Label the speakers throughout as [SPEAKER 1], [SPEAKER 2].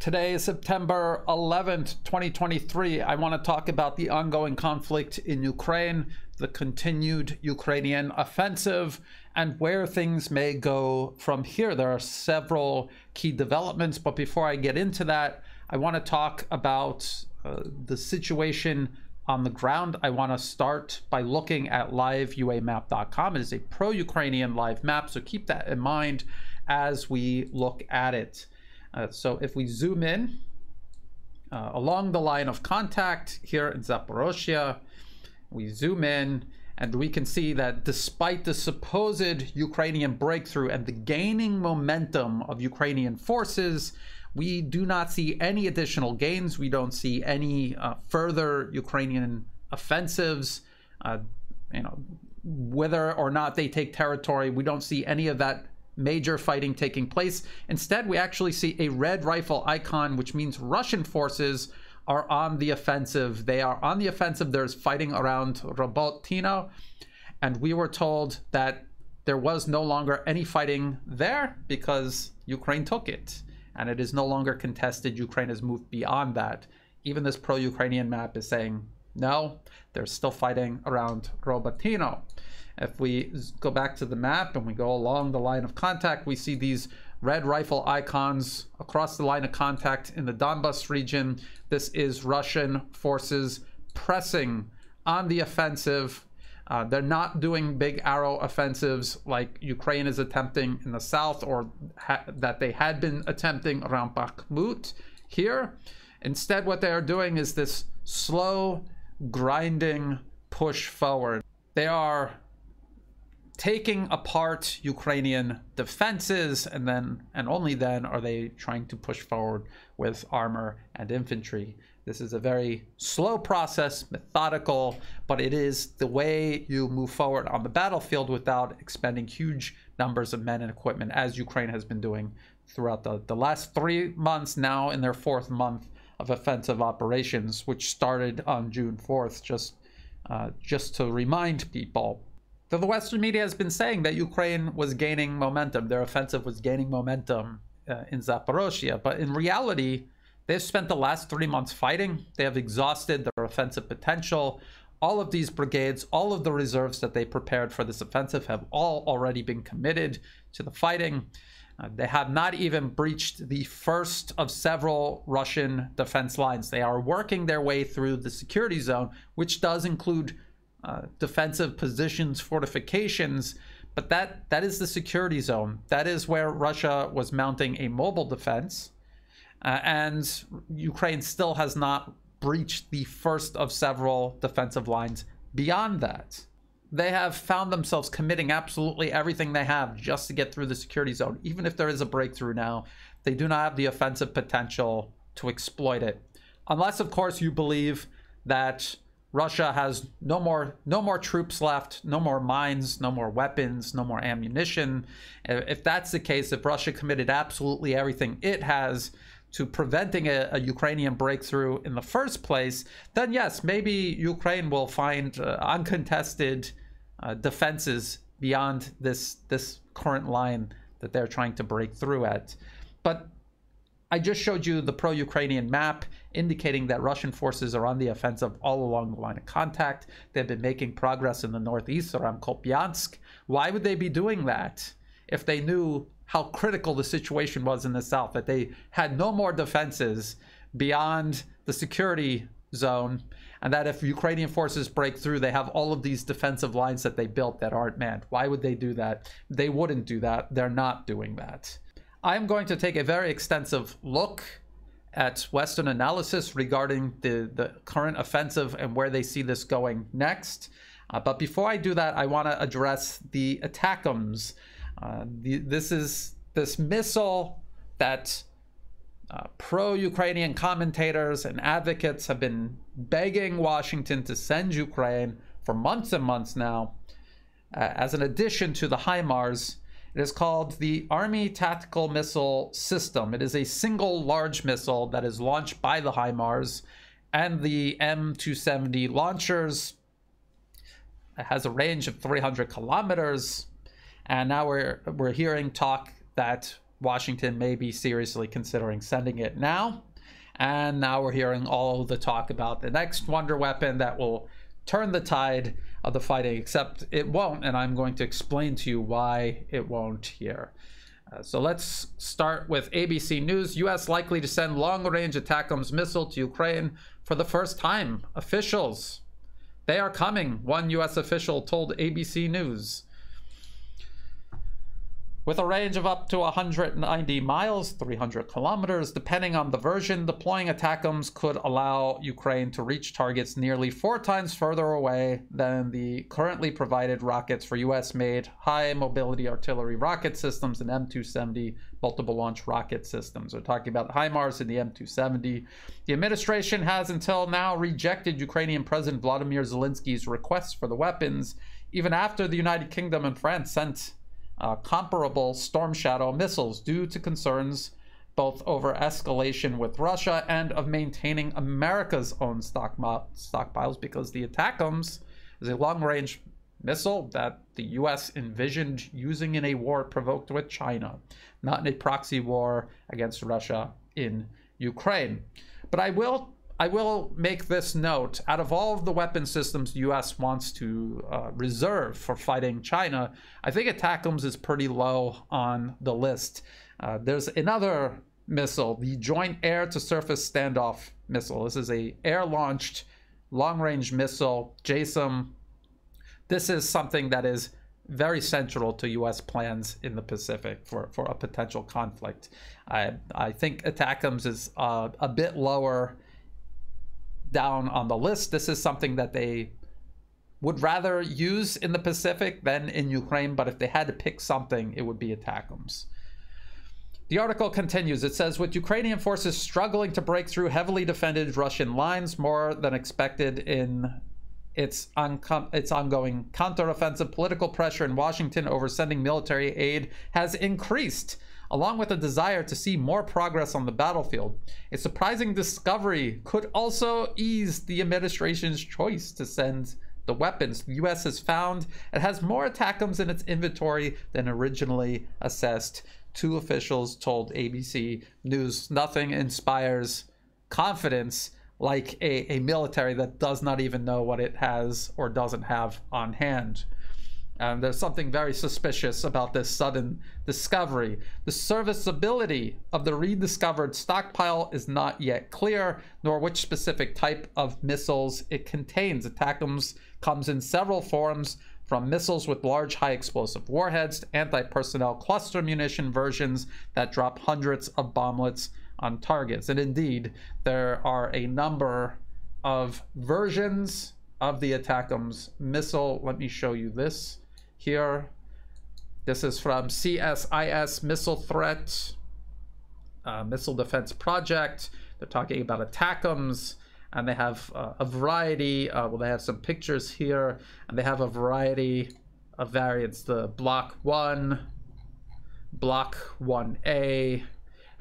[SPEAKER 1] Today is September 11th, 2023. I want to talk about the ongoing conflict in Ukraine, the continued Ukrainian offensive, and where things may go from here. There are several key developments, but before I get into that, I want to talk about the situation on the ground. I want to start by looking at liveuamap.com. It is a pro-Ukrainian live map, so keep that in mind as we look at it. So if we zoom in along the line of contact here in Zaporozhye, we zoom in and we can see that despite the supposed Ukrainian breakthrough and the gaining momentum of Ukrainian forces, we do not see any additional gains. We don't see any further Ukrainian offensives. Whether or not they take territory, we don't see any of that major fighting taking place. Instead, we actually see a red rifle icon, which means Russian forces are on the offensive. They are on the offensive. There's fighting around Robotyne, and we were told that there was no longer any fighting there because Ukraine took it, and it is no longer contested. Ukraine has moved beyond that. Even this pro-Ukrainian map is saying, no, there's still fighting around Robotyne. If we go back to the map and we go along the line of contact, we see these red rifle icons across the line of contact in the Donbass region. This is Russian forces pressing on the offensive. They're not doing big arrow offensives like Ukraine is attempting in the south, or that they had been attempting around Bakhmut here. Instead, what they are doing is this slow, grinding push forward. They are taking apart Ukrainian defenses, and only then are they trying to push forward with armor and infantry. This is a very slow process, methodical, but it is the way you move forward on the battlefield without expending huge numbers of men and equipment, as Ukraine has been doing throughout the last 3 months, now in their 4th month of offensive operations, which started on June 4th, just to remind people. So the Western media has been saying that Ukraine was gaining momentum, their offensive was gaining momentum in Zaporozhye, but in reality, they've spent the last 3 months fighting. They have exhausted their offensive potential. All of these brigades, all of the reserves that they prepared for this offensive have all already been committed to the fighting. They have not even breached the first of several Russian defense lines. They are working their way through the security zone, which does include defensive positions, fortifications, but that is the security zone. That is where Russia was mounting a mobile defense, and Ukraine still has not breached the first of several defensive lines beyond that. They have found themselves committing absolutely everything they have just to get through the security zone. Even if there is a breakthrough now, they do not have the offensive potential to exploit it. Unless, of course, you believe that Russia has no more troops left, no more mines, no more weapons, no more ammunition. If that's the case, if Russia committed absolutely everything it has to preventing a Ukrainian breakthrough in the first place, then yes, maybe Ukraine will find uncontested defenses beyond this current line that they're trying to break through at. But I just showed you the pro-Ukrainian map indicating that Russian forces are on the offensive all along the line of contact. They've been making progress in the northeast around Kupiansk. Why would they be doing that if they knew how critical the situation was in the south, that they had no more defenses beyond the security zone, and that if Ukrainian forces break through, they have all of these defensive lines that they built that aren't manned? Why would they do that? They wouldn't do that. They're not doing that. I'm going to take a very extensive look at Western analysis regarding the current offensive and where they see this going next. But before I do that, I want to address the ATACMS. This missile that pro-Ukrainian commentators and advocates have been begging Washington to send Ukraine for months and months now, as an addition to the HIMARS. It is called the Army Tactical Missile System. It is a single large missile that is launched by the HIMARS and the M270 launchers. It has a range of 300 kilometers. And now we're hearing talk that Washington may be seriously considering sending it now. And now we're hearing all the talk about the next wonder weapon that will turn the tide of the fighting, except it won't, and I'm going to explain to you why it won't here. So let's start with ABC News. U.S. likely to send long-range ATACMS missile to Ukraine for the first time. Officials, they are coming, one U.S. official told ABC News. With a range of up to 190 miles, 300 kilometers, depending on the version, deploying ATACMS could allow Ukraine to reach targets nearly 4 times further away than the currently provided rockets for US-made high-mobility artillery rocket systems and M270 multiple-launch rocket systems. We're talking about HIMARS and the M270. The administration has until now rejected Ukrainian President Vladimir Zelensky's requests for the weapons, even after the United Kingdom and France sent comparable Storm Shadow missiles due to concerns both over escalation with Russia and of maintaining America's own stockpiles, because the ATACMS is a long-range missile that the US envisioned using in a war provoked with China, not in a proxy war against Russia in Ukraine. But I will make this note. Out of all of the weapon systems the U.S. wants to reserve for fighting China, I think ATACMS is pretty low on the list. There's another missile, the Joint Air-to-Surface Standoff Missile. This is a air-launched long-range missile, JASM. This is something that is very central to U.S. plans in the Pacific for a potential conflict. I think ATACMS is a bit lower down on the list. This is something that they would rather use in the Pacific than in Ukraine, but if they had to pick something, it would be ATACMS. The article continues. It says, with Ukrainian forces struggling to break through heavily defended Russian lines more than expected in its ongoing counteroffensive, political pressure in Washington over sending military aid has increased, along with a desire to see more progress on the battlefield. A surprising discovery could also ease the administration's choice to send the weapons. The U.S. has found it has more ATACMS in its inventory than originally assessed. 2 officials told ABC News. Nothing inspires confidence like a military that does not even know what it has or doesn't have on hand. There's something very suspicious about this sudden discovery. The serviceability of the rediscovered stockpile is not yet clear, nor which specific type of missiles it contains. ATACMS comes in several forms, from missiles with large high-explosive warheads to anti-personnel cluster munition versions that drop hundreds of bomblets on targets. And indeed, there are a number of versions of the ATACMS missile. Let me show you this here. This is from CSIS Missile Threat, Missile Defense Project. They're talking about ATACMS, and they have a variety. Well, they have some pictures here, and they have a variety of variants. The Block 1, Block 1A,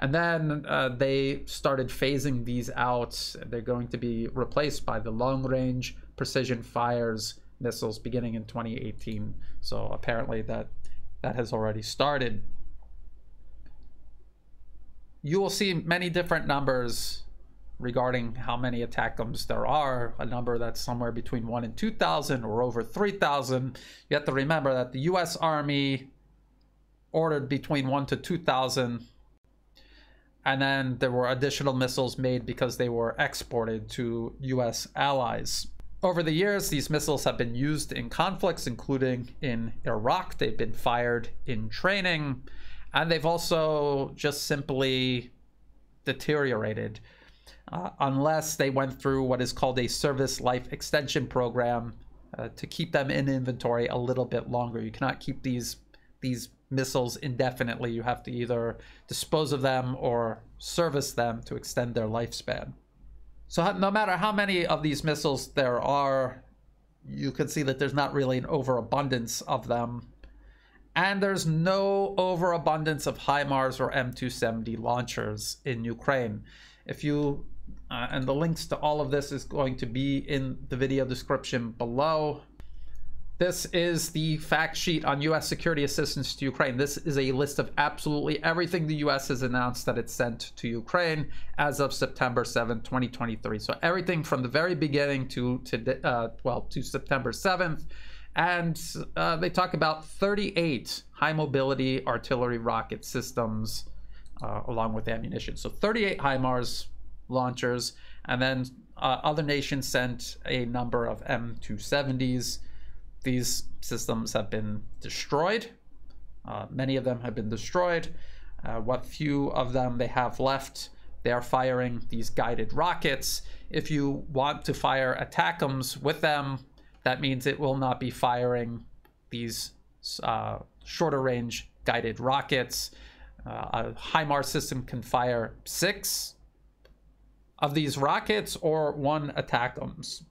[SPEAKER 1] and then they started phasing these out. They're going to be replaced by the long-range precision fires missiles beginning in 2018. So apparently that has already started. You will see many different numbers regarding how many ATACMS there are, a number that's somewhere between 1,000 and 2,000 or over 3,000. You have to remember that the US Army ordered between 1,000 to 2,000, and then there were additional missiles made because they were exported to US allies. Over the years, these missiles have been used in conflicts, including in Iraq. They've been fired in training, and they've also just simply deteriorated unless they went through what is called a service life extension program to keep them in inventory a little bit longer. You cannot keep these missiles indefinitely. You have to either dispose of them or service them to extend their lifespan. So no matter how many of these missiles there are, you can see that there's not really an overabundance of them. And there's no overabundance of HIMARS or M270 launchers in Ukraine. If you, and the links to all of this is going to be in the video description below. This is the fact sheet on U.S. security assistance to Ukraine. This is a list of absolutely everything the U.S. has announced that it's sent to Ukraine as of September 7th, 2023. So everything from the very beginning to September 7th. And they talk about 38 high mobility artillery rocket systems along with ammunition. So 38 HIMARS launchers, and then other nations sent a number of M270s. These systems have been destroyed. Many of them have been destroyed. What few of them they have left, they are firing these guided rockets. If you want to fire ATACMS with them, that means it will not be firing these shorter range guided rockets. A HIMARS system can fire 6 of these rockets or 1 ATACMS.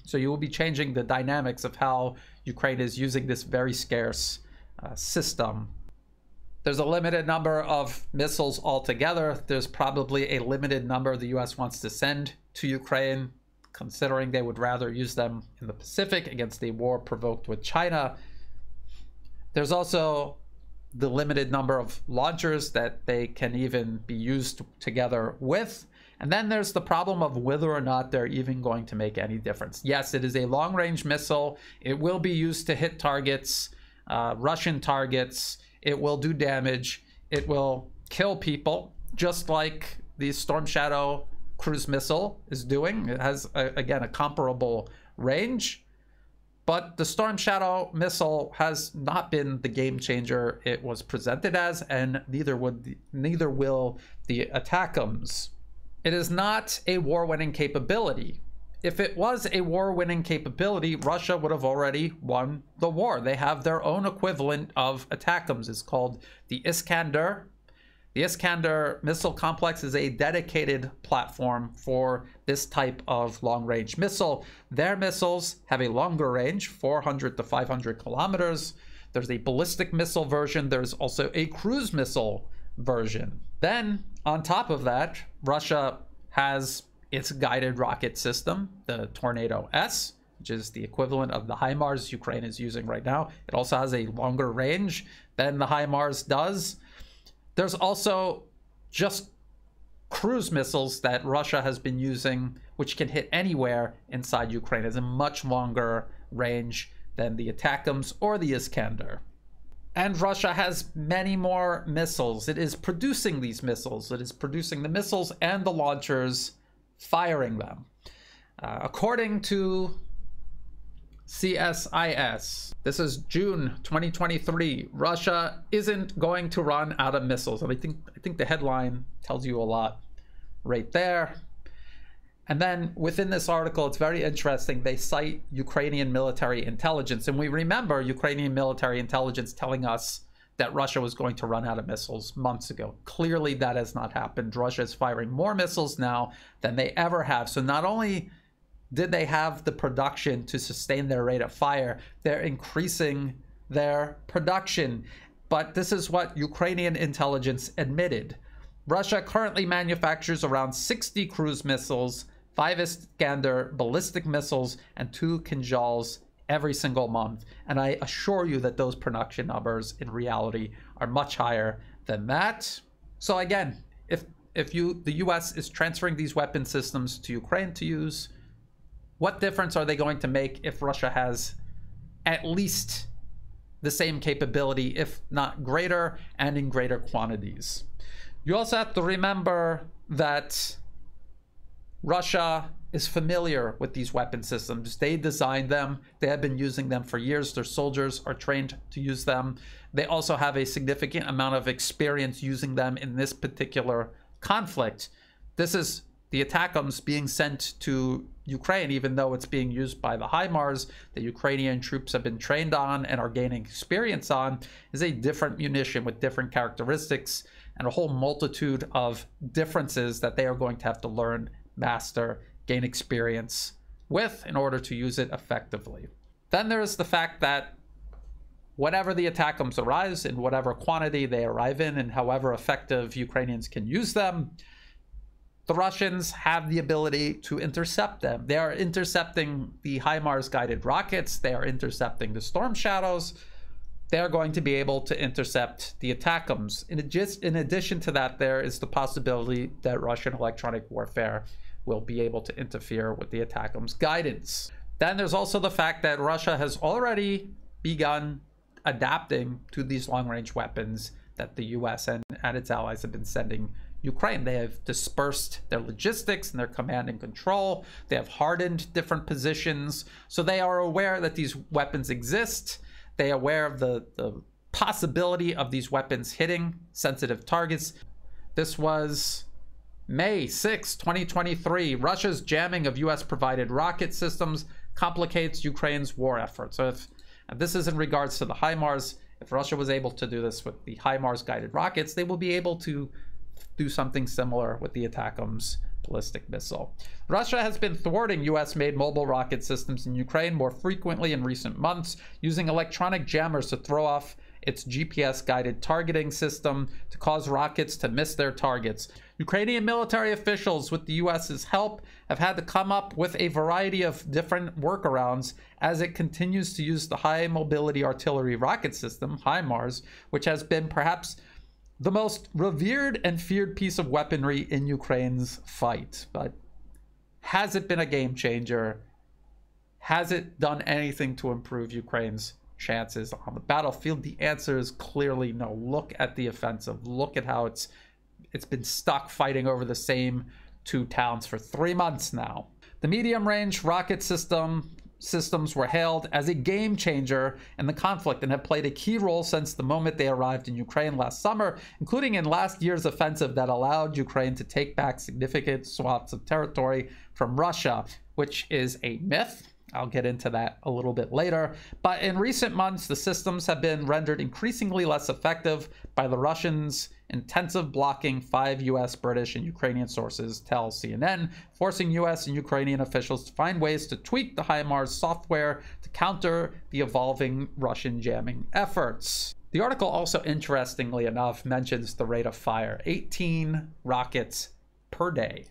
[SPEAKER 1] So you will be changing the dynamics of how Ukraine is using this very scarce system. There's a limited number of missiles altogether. There's probably a limited number the US wants to send to Ukraine, considering they would rather use them in the Pacific against a war provoked with China. There's also the limited number of launchers that they can even be used together with. And then there's the problem of whether or not they're even going to make any difference. Yes, it is a long-range missile. It will be used to hit targets, Russian targets. It will do damage. It will kill people, just like the Storm Shadow cruise missile is doing. It has, again, a comparable range. But the Storm Shadow missile has not been the game changer it was presented as, and neither will the ATACMS. It is not a war-winning capability. If it was a war-winning capability, Russia would have already won the war. They have their own equivalent of ATACMS. It's called the Iskander. The Iskander missile complex is a dedicated platform for this type of long-range missile. Their missiles have a longer range, 400 to 500 kilometers. There's a ballistic missile version. There's also a cruise missile version. Then, on top of that, Russia has its guided rocket system, the Tornado S, which is the equivalent of the HIMARS Ukraine is using right now. It also has a longer range than the HIMARS does. There's also just cruise missiles that Russia has been using, which can hit anywhere inside Ukraine. It has a much longer range than the ATACMS or the Iskander. And Russia has many more missiles. It is producing these missiles. It is producing the missiles and the launchers, firing them. According to CSIS, this is June 2023, Russia isn't going to run out of missiles. And I think the headline tells you a lot right there. And then within this article, it's very interesting. They cite Ukrainian military intelligence. And we remember Ukrainian military intelligence telling us that Russia was going to run out of missiles months ago. Clearly, that has not happened. Russia is firing more missiles now than they ever have. So not only did they have the production to sustain their rate of fire, they're increasing their production. But this is what Ukrainian intelligence admitted. Russia currently manufactures around 60 cruise missiles, 5 Iskander ballistic missiles, and 2 Kinzhals every single month. And I assure you that those production numbers in reality are much higher than that. So again, if the US is transferring these weapon systems to Ukraine to use, what difference are they going to make if Russia has at least the same capability, if not greater, and in greater quantities? You also have to remember that Russia is familiar with these weapon systems. They designed them. They have been using them for years. Their soldiers are trained to use them. They also have a significant amount of experience using them in this particular conflict. This is the ATACMS being sent to Ukraine, even though it's being used by the HIMARS that Ukrainian troops have been trained on and are gaining experience on, is a different munition with different characteristics and a whole multitude of differences that they are going to have to learn, master, gain experience with in order to use it effectively. Then there is the fact that whenever the ATACMS arrives, in whatever quantity they arrive in and however effective Ukrainians can use them, the Russians have the ability to intercept them. They are intercepting the HIMARS guided rockets. They are intercepting the Storm Shadows. They are going to be able to intercept the ATACMS. In addition to that, there is the possibility that Russian electronic warfare will be able to interfere with the ATACMS guidance. Then there's also the fact that Russia has already begun adapting to these long-range weapons that the US and its allies have been sending Ukraine. They have dispersed their logistics and their command and control. They have hardened different positions. So they are aware that these weapons exist. They are aware of the possibility of these weapons hitting sensitive targets. This was May 6, 2023. Russia's jamming of US-provided rocket systems complicates Ukraine's war effort. So if this is in regards to the HIMARS, if Russia was able to do this with the HIMARS guided rockets, they will be able to do something similar with the ATACMS ballistic missile. Russia has been thwarting US-made mobile rocket systems in Ukraine more frequently in recent months, using electronic jammers to throw off its GPS-guided targeting system to cause rockets to miss their targets. Ukrainian military officials, with the US's help, have had to come up with a variety of different workarounds as it continues to use the High Mobility Artillery Rocket System, HIMARS, which has been perhaps the most revered and feared piece of weaponry in Ukraine's fight. But has it been a game changer? Has it done anything to improve Ukraine's chances on the battlefield? The answer is clearly no. Look at the offensive. Look at how it's been stuck fighting over the same two towns for 3 months now. The medium-range rocket systems were hailed as a game changer in the conflict and have played a key role since the moment they arrived in Ukraine last summer, including in last year's offensive that allowed Ukraine to take back significant swaths of territory from Russia, which is a myth. I'll get into that a little bit later. But in recent months, the systems have been rendered increasingly less effective by the Russians' intensive blocking, 5 US, British, and Ukrainian sources tell CNN, forcing US and Ukrainian officials to find ways to tweak the HIMARS software to counter the evolving Russian jamming efforts. The article also, interestingly enough, mentions the rate of fire, 18 rockets per day.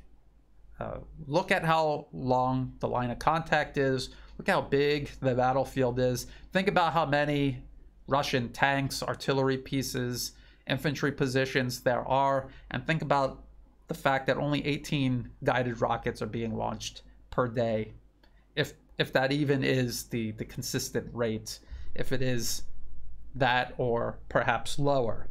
[SPEAKER 1] Look at how long the line of contact is. Look how big the battlefield is. Think about how many Russian tanks, artillery pieces, infantry positions there are, and think about the fact that only 18 guided rockets are being launched per day. If that even is the consistent rate, if it is that or perhaps lower.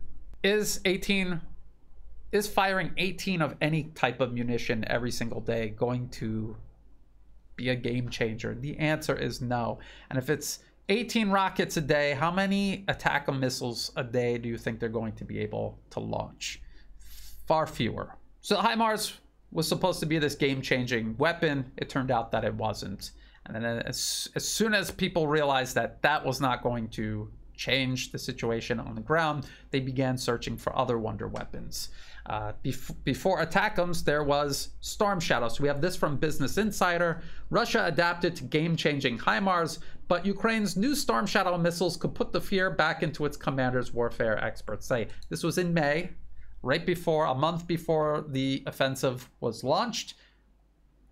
[SPEAKER 1] Is firing 18 of any type of munition every single day going to be a game changer? The answer is no. And if it's 18 rockets a day, how many ATACMS missiles a day do you think they're going to be able to launch? Far fewer. So HIMARS was supposed to be this game-changing weapon. It turned out that it wasn't. And then as soon as people realized that that was not going to change the situation on the ground, they began searching for other wonder weapons. Before ATACMS, there was Storm Shadow. So we have this from Business Insider. Russia adapted to game-changing HIMARS, but Ukraine's new Storm Shadow missiles could put the fear back into its commanders, warfare experts say. This was in May, right before, a month before the offensive was launched.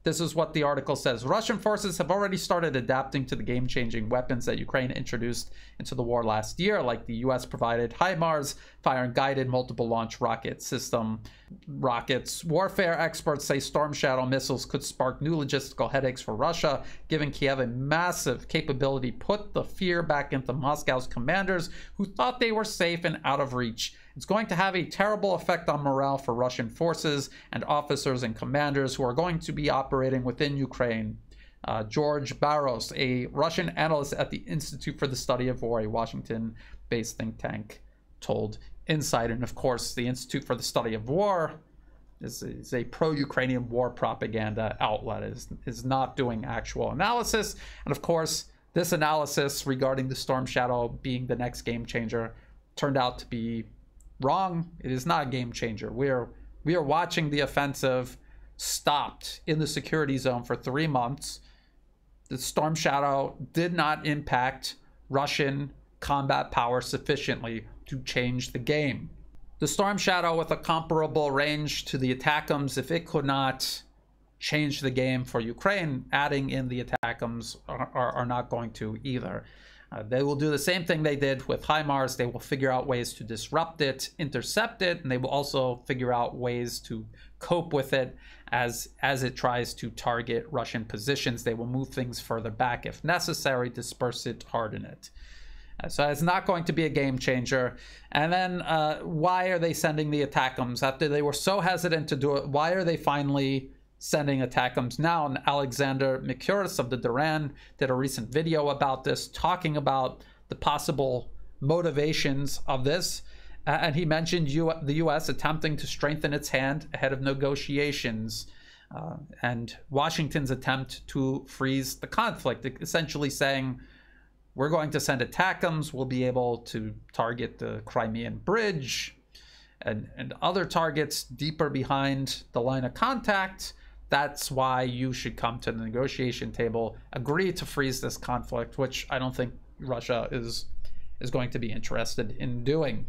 [SPEAKER 1] This is what the article says. Russian forces have already started adapting to the game-changing weapons that Ukraine introduced into the war last year, like the US-provided HIMARS, firing guided multiple launch rocket system rockets. Warfare experts say Storm Shadow missiles could spark new logistical headaches for Russia, giving Kiev a massive capability, put the fear back into Moscow's commanders who thought they were safe and out of reach. It's going to have a terrible effect on morale for Russian forces and officers and commanders who are going to be operating within Ukraine. George Barros, a Russian analyst at the Institute for the Study of War, a Washington-based think tank, told Insider. And of course, the Institute for the Study of War is a pro-Ukrainian war propaganda outlet, is not doing actual analysis. And of course, this analysis regarding the Storm Shadow being the next game changer turned out to be wrong. It is not a game changer. We are watching the offensive stopped in the security zone for 3 months. The Storm Shadow did not impact Russian combat power sufficiently to change the game. The Storm Shadow with a comparable range to the ATACMS, if it could not change the game for Ukraine, adding in the ATACMS are not going to either. They will do the same thing they did with HIMARS. They will figure out ways to disrupt it, intercept it, and they will also figure out ways to cope with it as it tries to target Russian positions. They will move things further back if necessary, disperse it, harden it. So it's not going to be a game changer. And then why are they sending the ATACMS? After they were so hesitant to do it, why are they finally sending ATACMS now? And Alexander Mikuris of the Duran did a recent video about this, talking about the possible motivations of this. And he mentioned the U.S. attempting to strengthen its hand ahead of negotiations and Washington's attempt to freeze the conflict, essentially saying, we're going to send ATACMS, we'll be able to target the Crimean Bridge and other targets deeper behind the line of contact. That's why you should come to the negotiation table, agree to freeze this conflict, which I don't think Russia is going to be interested in doing.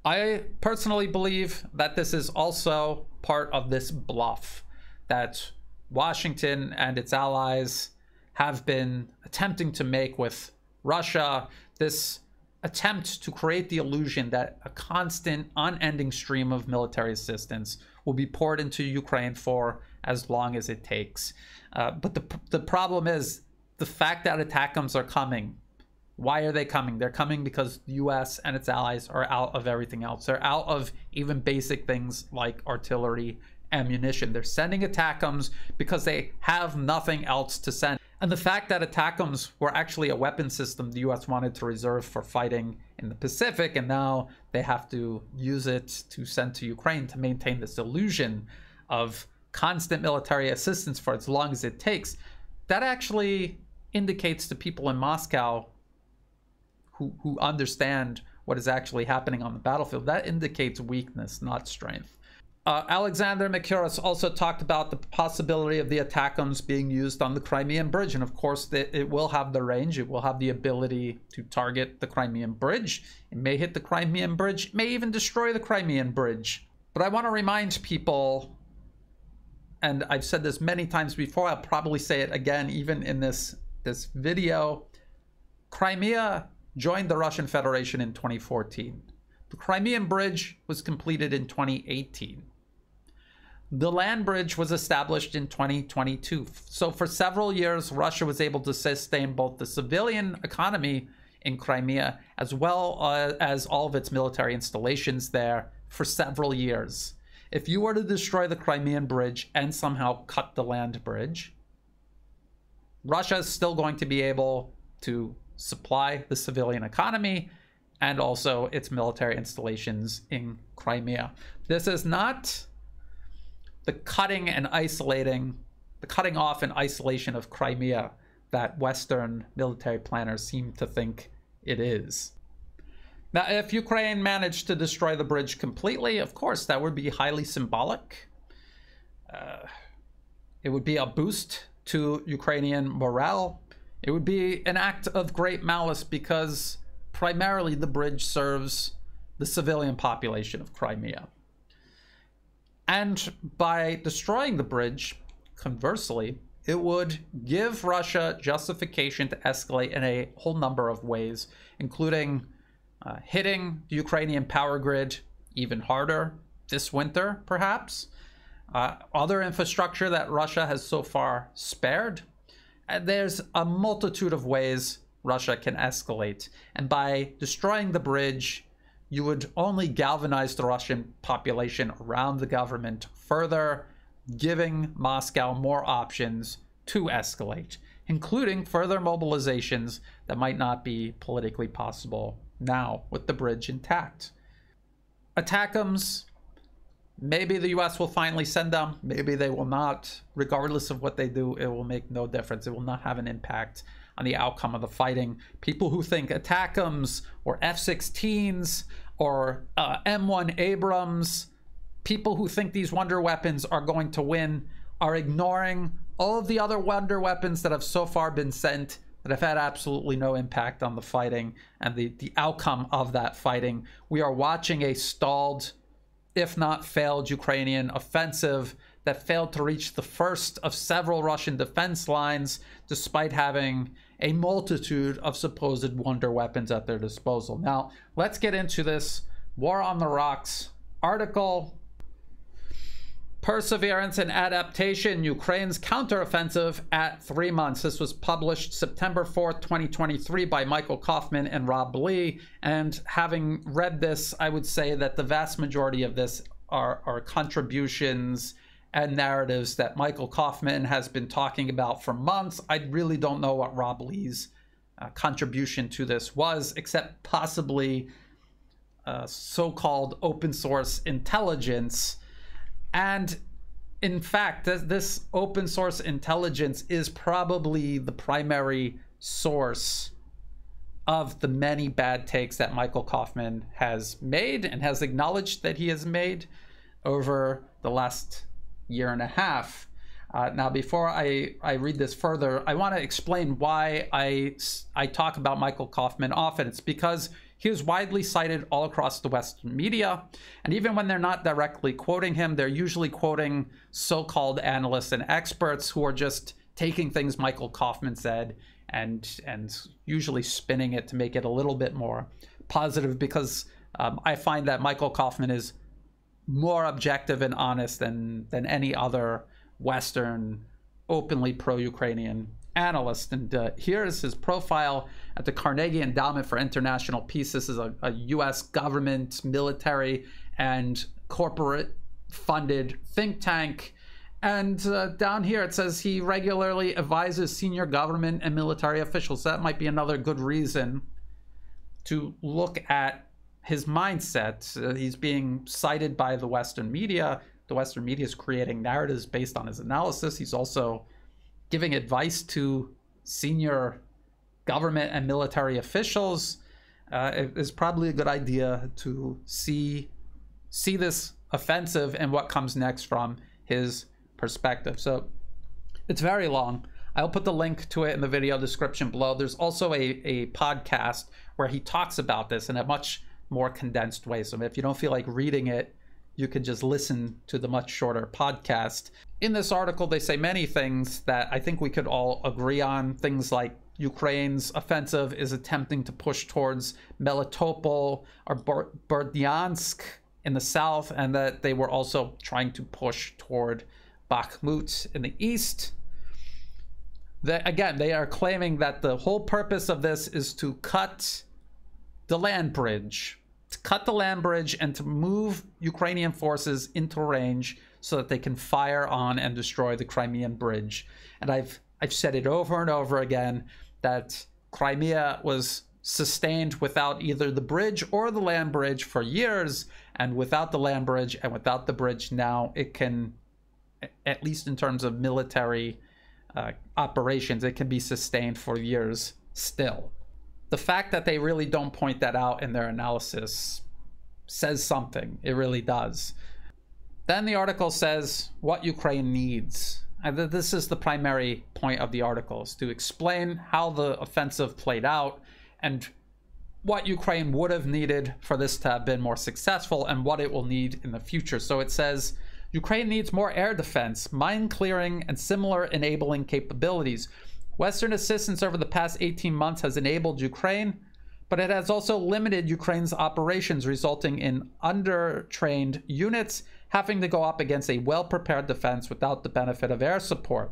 [SPEAKER 1] I personally believe that this is also part of this bluff that Washington and its allies have been attempting to make with Russia, this attempt to create the illusion that a constant, unending stream of military assistance will be poured into Ukraine for as long as it takes. But the problem is the fact that ATACMS are coming. Why are they coming? They're coming because the US and its allies are out of everything else. They're out of even basic things like artillery, ammunition. They're sending ATACMS because they have nothing else to send. And the fact that ATACMS were actually a weapon system the US wanted to reserve for fighting in the Pacific, and now they have to use it to send to Ukraine to maintain this illusion of constant military assistance for as long as it takes, that actually indicates to people in Moscow who understand what is actually happening on the battlefield, that indicates weakness, not strength. Alexander Mikuris also talked about the possibility of the ATACMS being used on the Crimean Bridge. And of course, it will have the range. It will have the ability to target the Crimean Bridge. It may hit the Crimean Bridge, it may even destroy the Crimean Bridge. But I want to remind people, and I've said this many times before, I'll probably say it again, even in this video, Crimea joined the Russian Federation in 2014. The Crimean Bridge was completed in 2018. The land bridge was established in 2022. So for several years, Russia was able to sustain both the civilian economy in Crimea as well as all of its military installations there for several years. If you were to destroy the Crimean Bridge and somehow cut the land bridge, Russia is still going to be able to supply the civilian economy and also its military installations in Crimea. This is not the cutting off and isolation of Crimea that Western military planners seem to think it is. Now, if Ukraine managed to destroy the bridge completely, of course, that would be highly symbolic. It would be a boost to Ukrainian morale. It would be an act of great malice because primarily the bridge serves the civilian population of Crimea. And by destroying the bridge, conversely, it would give Russia justification to escalate in a whole number of ways, including hitting the Ukrainian power grid even harder this winter, perhaps. Other infrastructure that Russia has so far spared. And there's a multitude of ways Russia can escalate. And by destroying the bridge, you would only galvanize the Russian population around the government further, giving Moscow more options to escalate, including further mobilizations that might not be politically possible now with the bridge intact. ATACMS, maybe the US will finally send them, maybe they will not. Regardless of what they do, it will make no difference. It will not have an impact on the outcome of the fighting. People who think ATACMS or F-16s or M1 Abrams, people who think these wonder weapons are going to win, are ignoring all of the other wonder weapons that have so far been sent that have had absolutely no impact on the fighting and the outcome of that fighting. We are watching a stalled if not failed, Ukrainian offensive that failed to reach the first of several Russian defense lines, despite having a multitude of supposed wonder weapons at their disposal. Now, let's get into this War on the Rocks article. Perseverance and Adaptation, Ukraine's Counteroffensive at 3 months. This was published September 4th, 2023 by Michael Kofman and Rob Lee. And having read this, I would say that the vast majority of this are contributions and narratives that Michael Kofman has been talking about for months. I really don't know what Rob Lee's contribution to this was, except possibly so-called open source intelligence. And in fact, this open source intelligence is probably the primary source of the many bad takes that Michael Kofman has made and has acknowledged that he has made over the last year and a half. Now, before I read this further, I want to explain why I talk about Michael Kofman often. It's because he is widely cited all across the Western media, and even when they're not directly quoting him, they're usually quoting so-called analysts and experts who are just taking things Michael Kofman said and usually spinning it to make it a little bit more positive, because I find that Michael Kofman is more objective and honest than any other Western openly pro-Ukrainian analyst. And here is his profile at the Carnegie Endowment for International Peace. This is a U.S. government, military, and corporate funded think tank. And down here it says he regularly advises senior government and military officials. That might be another good reason to look at his mindset. He's being cited by the Western media. The Western media is creating narratives based on his analysis. He's also giving advice to senior government and military officials. It is probably a good idea to see this offensive and what comes next from his perspective. So it's very long. I'll put the link to it in the video description below. There's also a podcast where he talks about this in a much more condensed way. So if you don't feel like reading it, you can just listen to the much shorter podcast. In this article, they say many things that I think we could all agree on. Things like Ukraine's offensive is attempting to push towards Melitopol or Berdyansk in the south, and that they were also trying to push toward Bakhmut in the east. Again, they are claiming that the whole purpose of this is to cut the land bridge. To cut the land bridge and to move Ukrainian forces into range so that they can fire on and destroy the Crimean bridge. And I've said it over and over again that Crimea was sustained without either the bridge or the land bridge for years, and without the land bridge and without the bridge now, it can, at least in terms of military operations, it can be sustained for years still. The fact that they really don't point that out in their analysis says something. It really does. Then the article says what Ukraine needs. And this is the primary point of the article, is to explain how the offensive played out and what Ukraine would have needed for this to have been more successful and what it will need in the future. So it says Ukraine needs more air defense, mine clearing, and similar enabling capabilities. Western assistance over the past 18 months has enabled Ukraine, but it has also limited Ukraine's operations, resulting in under-trained units having to go up against a well-prepared defense without the benefit of air support.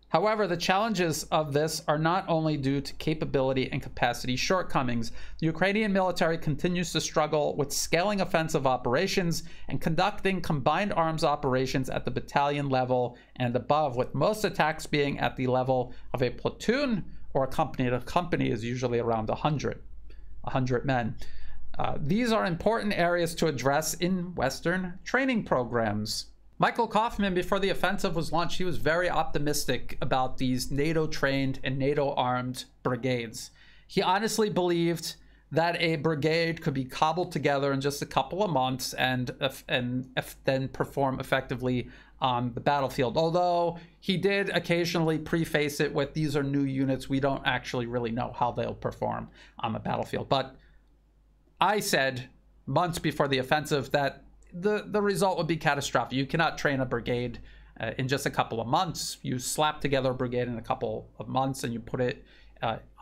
[SPEAKER 1] However, the challenges of this are not only due to capability and capacity shortcomings. The Ukrainian military continues to struggle with scaling offensive operations and conducting combined arms operations at the battalion level and above, with most attacks being at the level of a platoon or a company. A company is usually around 100 men. These are important areas to address in Western training programs. Michael Kofman, before the offensive was launched, he was very optimistic about these NATO-trained and NATO-armed brigades. He honestly believed that a brigade could be cobbled together in just a couple of months and then perform effectively on the battlefield. Although he did occasionally preface it with, these are new units, we don't actually really know how they'll perform on the battlefield. But I said months before the offensive that the result would be catastrophic. You cannot train a brigade in just a couple of months. You slap together a brigade in a couple of months and you put it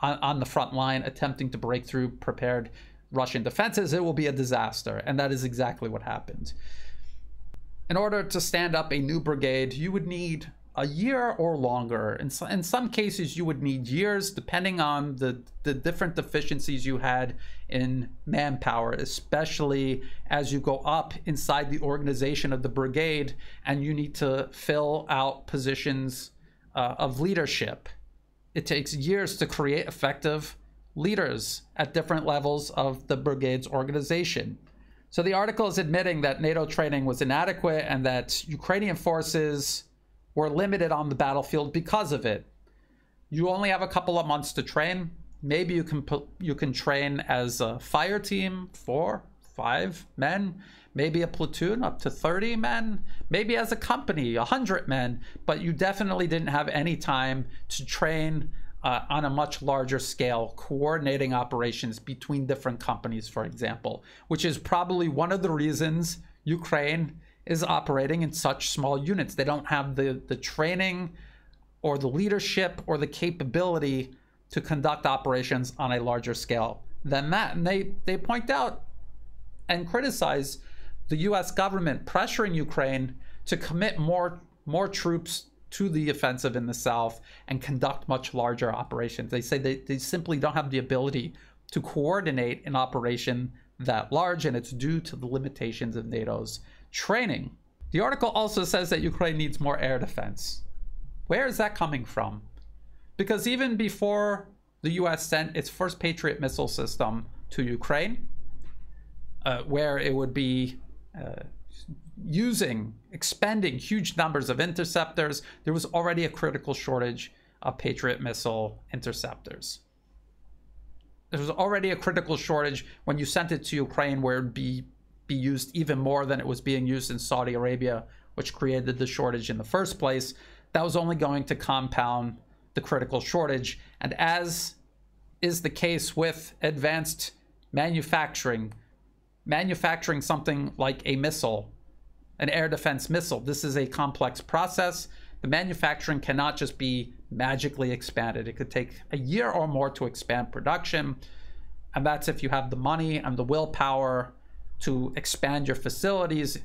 [SPEAKER 1] on the front line attempting to break through prepared Russian defenses. It will be a disaster, and that is exactly what happened. In order to stand up a new brigade, you would need a year or longer. In some cases, you would need years, depending on the different deficiencies you had in manpower, especially as you go up inside the organization of the brigade and you need to fill out positions of leadership. It takes years to create effective leaders at different levels of the brigade's organization. So the article is admitting that NATO training was inadequate and that Ukrainian forces were limited on the battlefield because of it. You only have a couple of months to train. Maybe you can train as a fire team, 4, 5 men, maybe a platoon up to 30 men, maybe as a company, 100 men, but you definitely didn't have any time to train on a much larger scale, coordinating operations between different companies, for example, which is probably one of the reasons Ukraine is operating in such small units. They don't have the training or the leadership or the capability to conduct operations on a larger scale than that. And they point out and criticize the US government pressuring Ukraine to commit more troops to the offensive in the south and conduct much larger operations. They say they simply don't have the ability to coordinate an operation that large, and it's due to the limitations of NATO's training. The article also says that Ukraine needs more air defense. Where is that coming from? Because even before the US sent its first Patriot missile system to Ukraine, where it would be expending huge numbers of interceptors, there was already a critical shortage of Patriot missile interceptors. There was already a critical shortage when you sent it to Ukraine, where it'd be used even more than it was being used in Saudi Arabia, which created the shortage in the first place. That was only going to compound the critical shortage. And as is the case with advanced manufacturing something like a missile, an air defense missile, this is a complex process. The manufacturing cannot just be magically expanded. It could take a year or more to expand production. And that's if you have the money and the willpower to expand your facilities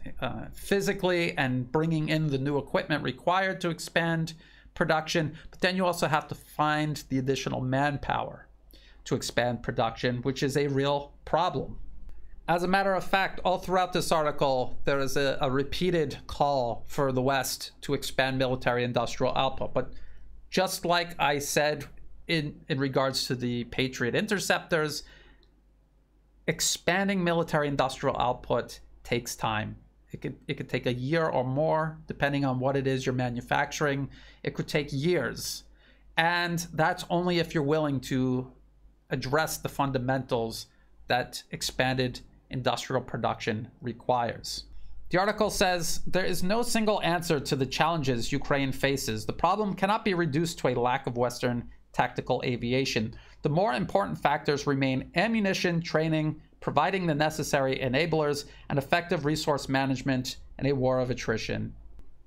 [SPEAKER 1] physically and bringing in the new equipment required to expand production. But then you also have to find the additional manpower to expand production, which is a real problem. As a matter of fact, all throughout this article, there is a repeated call for the West to expand military industrial output. But just like I said in regards to the Patriot interceptors, expanding military industrial output takes time. It could take a year or more, depending on what it is you're manufacturing. It could take years. And that's only if you're willing to address the fundamentals that expanded industrial production requires. The article says, there is no single answer to the challenges Ukraine faces. The problem cannot be reduced to a lack of Western tactical aviation. The more important factors remain ammunition, training, providing the necessary enablers, and effective resource management in a war of attrition.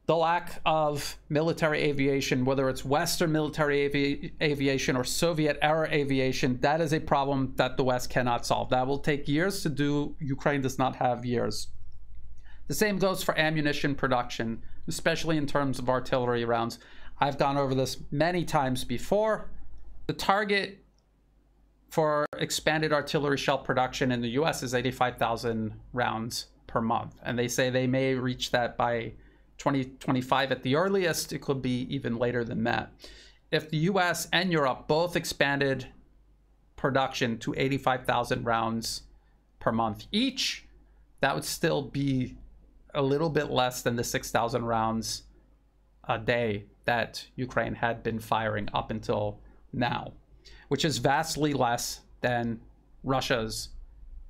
[SPEAKER 1] The lack of military aviation, whether it's Western military aviation or Soviet-era aviation, that is a problem that the West cannot solve. That will take years to do. Ukraine does not have years. The same goes for ammunition production, especially in terms of artillery rounds. I've gone over this many times before. The target for expanded artillery shell production in the US is 85,000 rounds per month. And they say they may reach that by 2025 at the earliest. It could be even later than that. If the US and Europe both expanded production to 85,000 rounds per month each, that would still be a little bit less than the 6,000 rounds a day that Ukraine had been firing up until now, which is vastly less than Russia's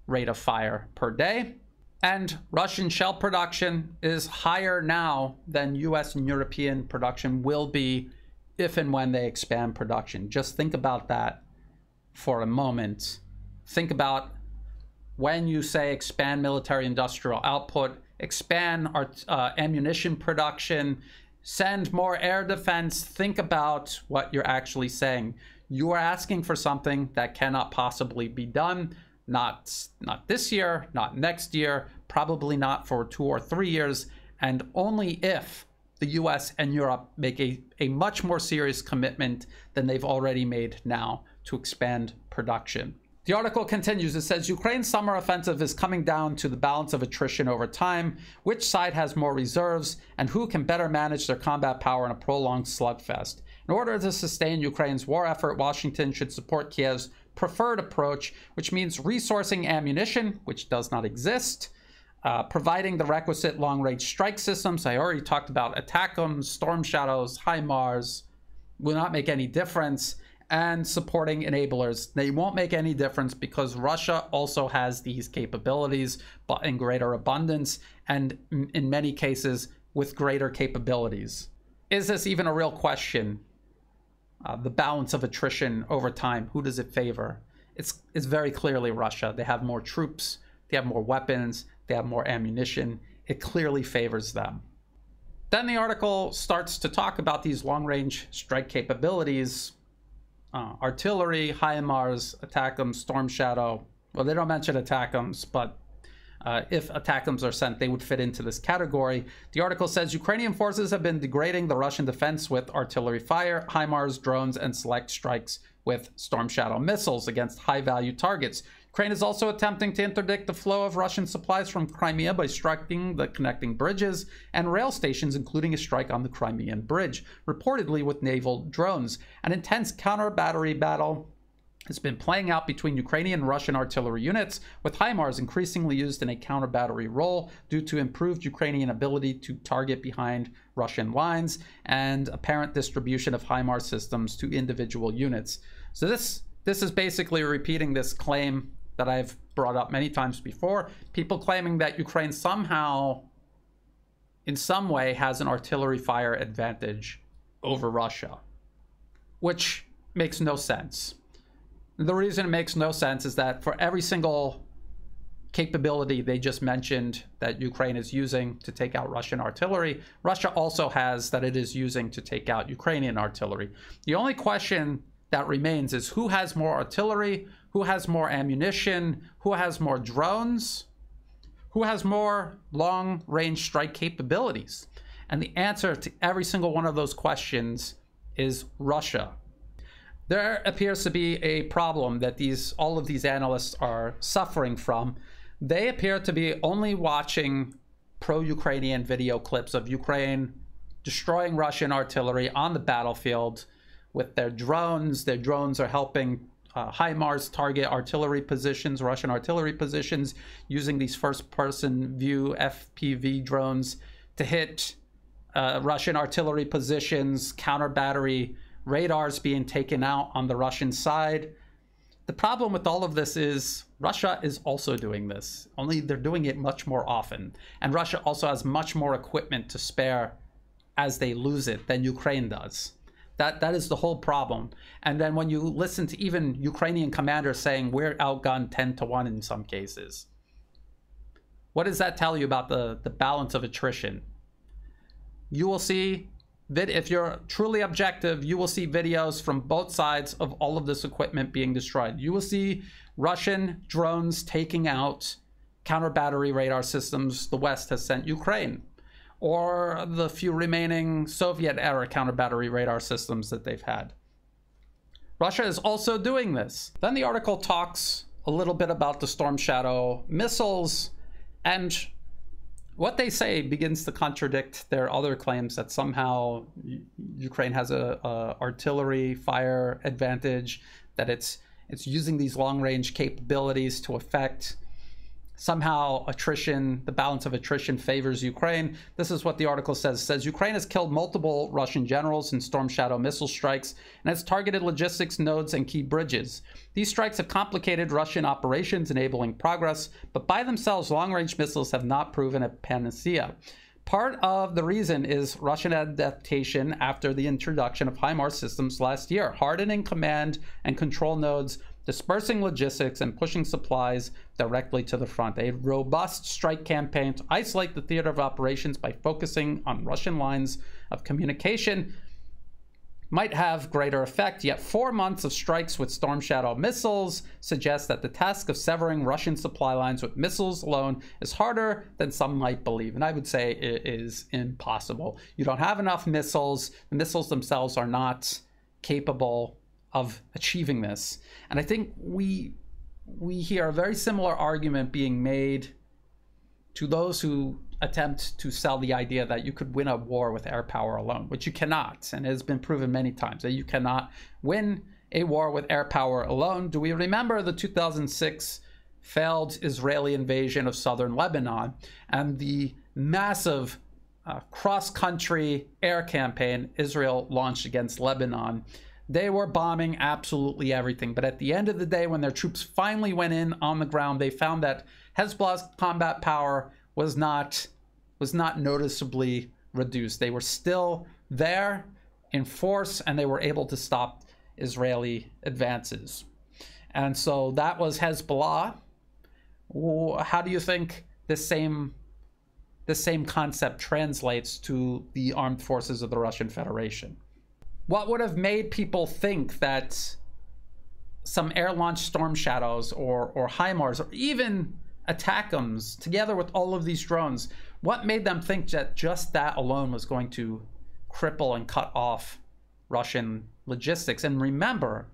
[SPEAKER 1] rate of fire per day. And Russian shell production is higher now than US and European production will be if and when they expand production. Just think about that for a moment. Think about when you say expand military industrial output, expand our ammunition production, send more air defense. Think about what you're actually saying. You are asking for something that cannot possibly be done. Not this year, not next year, probably not for 2 or 3 years, and only if the US and Europe make a much more serious commitment than they've already made now to expand production. The article continues. It says, Ukraine's summer offensive is coming down to the balance of attrition over time, which side has more reserves, and who can better manage their combat power in a prolonged slugfest. In order to sustain Ukraine's war effort, Washington should support Kiev's preferred approach, which means resourcing ammunition, which does not exist, providing the requisite long-range strike systems. I already talked about ATACMS, Storm Shadows, HIMARS, will not make any difference, and supporting enablers. They won't make any difference because Russia also has these capabilities, but in greater abundance, and in many cases with greater capabilities. Is this even a real question? The balance of attrition over time, who does it favor? It's very clearly Russia. They have more troops, they have more weapons, they have more ammunition. It clearly favors them. Then the article starts to talk about these long-range strike capabilities. Artillery, HIMARS, ATACMS, Storm Shadow. Well, they don't mention ATACMS, but if ATACMS are sent, they would fit into this category. The article says Ukrainian forces have been degrading the Russian defense with artillery fire, HIMARS, drones, and select strikes with Storm Shadow missiles against high-value targets. Ukraine is also attempting to interdict the flow of Russian supplies from Crimea by striking the connecting bridges and rail stations, including a strike on the Crimean Bridge, reportedly with naval drones. An intense counter-battery battle has been playing out between Ukrainian and Russian artillery units, with HIMARS increasingly used in a counter-battery role due to improved Ukrainian ability to target behind Russian lines and apparent distribution of HIMARS systems to individual units. So this is basically repeating this claim that I've brought up many times before. People claiming that Ukraine somehow, in some way, has an artillery fire advantage over Russia, which makes no sense. The reason it makes no sense is that for every single capability they just mentioned that Ukraine is using to take out Russian artillery, Russia also has that it is using to take out Ukrainian artillery. The only question that remains is who has more artillery, who has more ammunition, who has more drones, who has more long-range strike capabilities? And the answer to every single one of those questions is Russia. There appears to be a problem that all of these analysts are suffering from. They appear to be only watching pro-Ukrainian video clips of Ukraine destroying Russian artillery on the battlefield with their drones. Their drones are helping HIMARS target artillery positions, Russian artillery positions, using these first-person view FPV drones to hit Russian artillery positions, counter-battery radars being taken out on the Russian side. The problem with all of this is Russia is also doing this, only they're doing it much more often. And Russia also has much more equipment to spare as they lose it than Ukraine does. That is the whole problem. And then when you listen to even Ukrainian commanders saying we're outgunned 10-1 in some cases, what does that tell you about the balance of attrition? You will see that if you're truly objective, you will see videos from both sides of all of this equipment being destroyed. You will see Russian drones taking out counter-battery radar systems the West has sent Ukraine, or the few remaining Soviet-era counter-battery radar systems that they've had. Russia is also doing this. Then the article talks a little bit about the Storm Shadow missiles, and what they say begins to contradict their other claims that somehow Ukraine has a artillery fire advantage, that it's using these long-range capabilities to affect somehow attrition, the balance of attrition favors Ukraine. This is what the article says. It says Ukraine has killed multiple Russian generals in Storm Shadow missile strikes and has targeted logistics nodes and key bridges. These strikes have complicated Russian operations, enabling progress, but by themselves, long-range missiles have not proven a panacea. Part of the reason is Russian adaptation after the introduction of HIMARS systems last year, hardening command and control nodes dispersing logistics and pushing supplies directly to the front. A robust strike campaign to isolate the theater of operations by focusing on Russian lines of communication might have greater effect, yet 4 months of strikes with Storm Shadow missiles suggest that the task of severing Russian supply lines with missiles alone is harder than some might believe. And I would say it is impossible. You don't have enough missiles. The missiles themselves are not capable of achieving this. And I think we hear a very similar argument being made to those who attempt to sell the idea that you could win a war with air power alone, which you cannot, and it has been proven many times that you cannot win a war with air power alone. Do we remember the 2006 failed Israeli invasion of southern Lebanon and the massive cross-country air campaign Israel launched against Lebanon? They were bombing absolutely everything, but at the end of the day, when their troops finally went in on the ground, they found that Hezbollah's combat power was not noticeably reduced. They were still there in force, and they were able to stop Israeli advances. And so that was Hezbollah. How do you think the same concept translates to the armed forces of the Russian Federation? What would have made people think that some air-launched Storm Shadows or HIMARS or even ATACMS, together with all of these drones, what made them think that just that alone was going to cripple and cut off Russian logistics? And remember,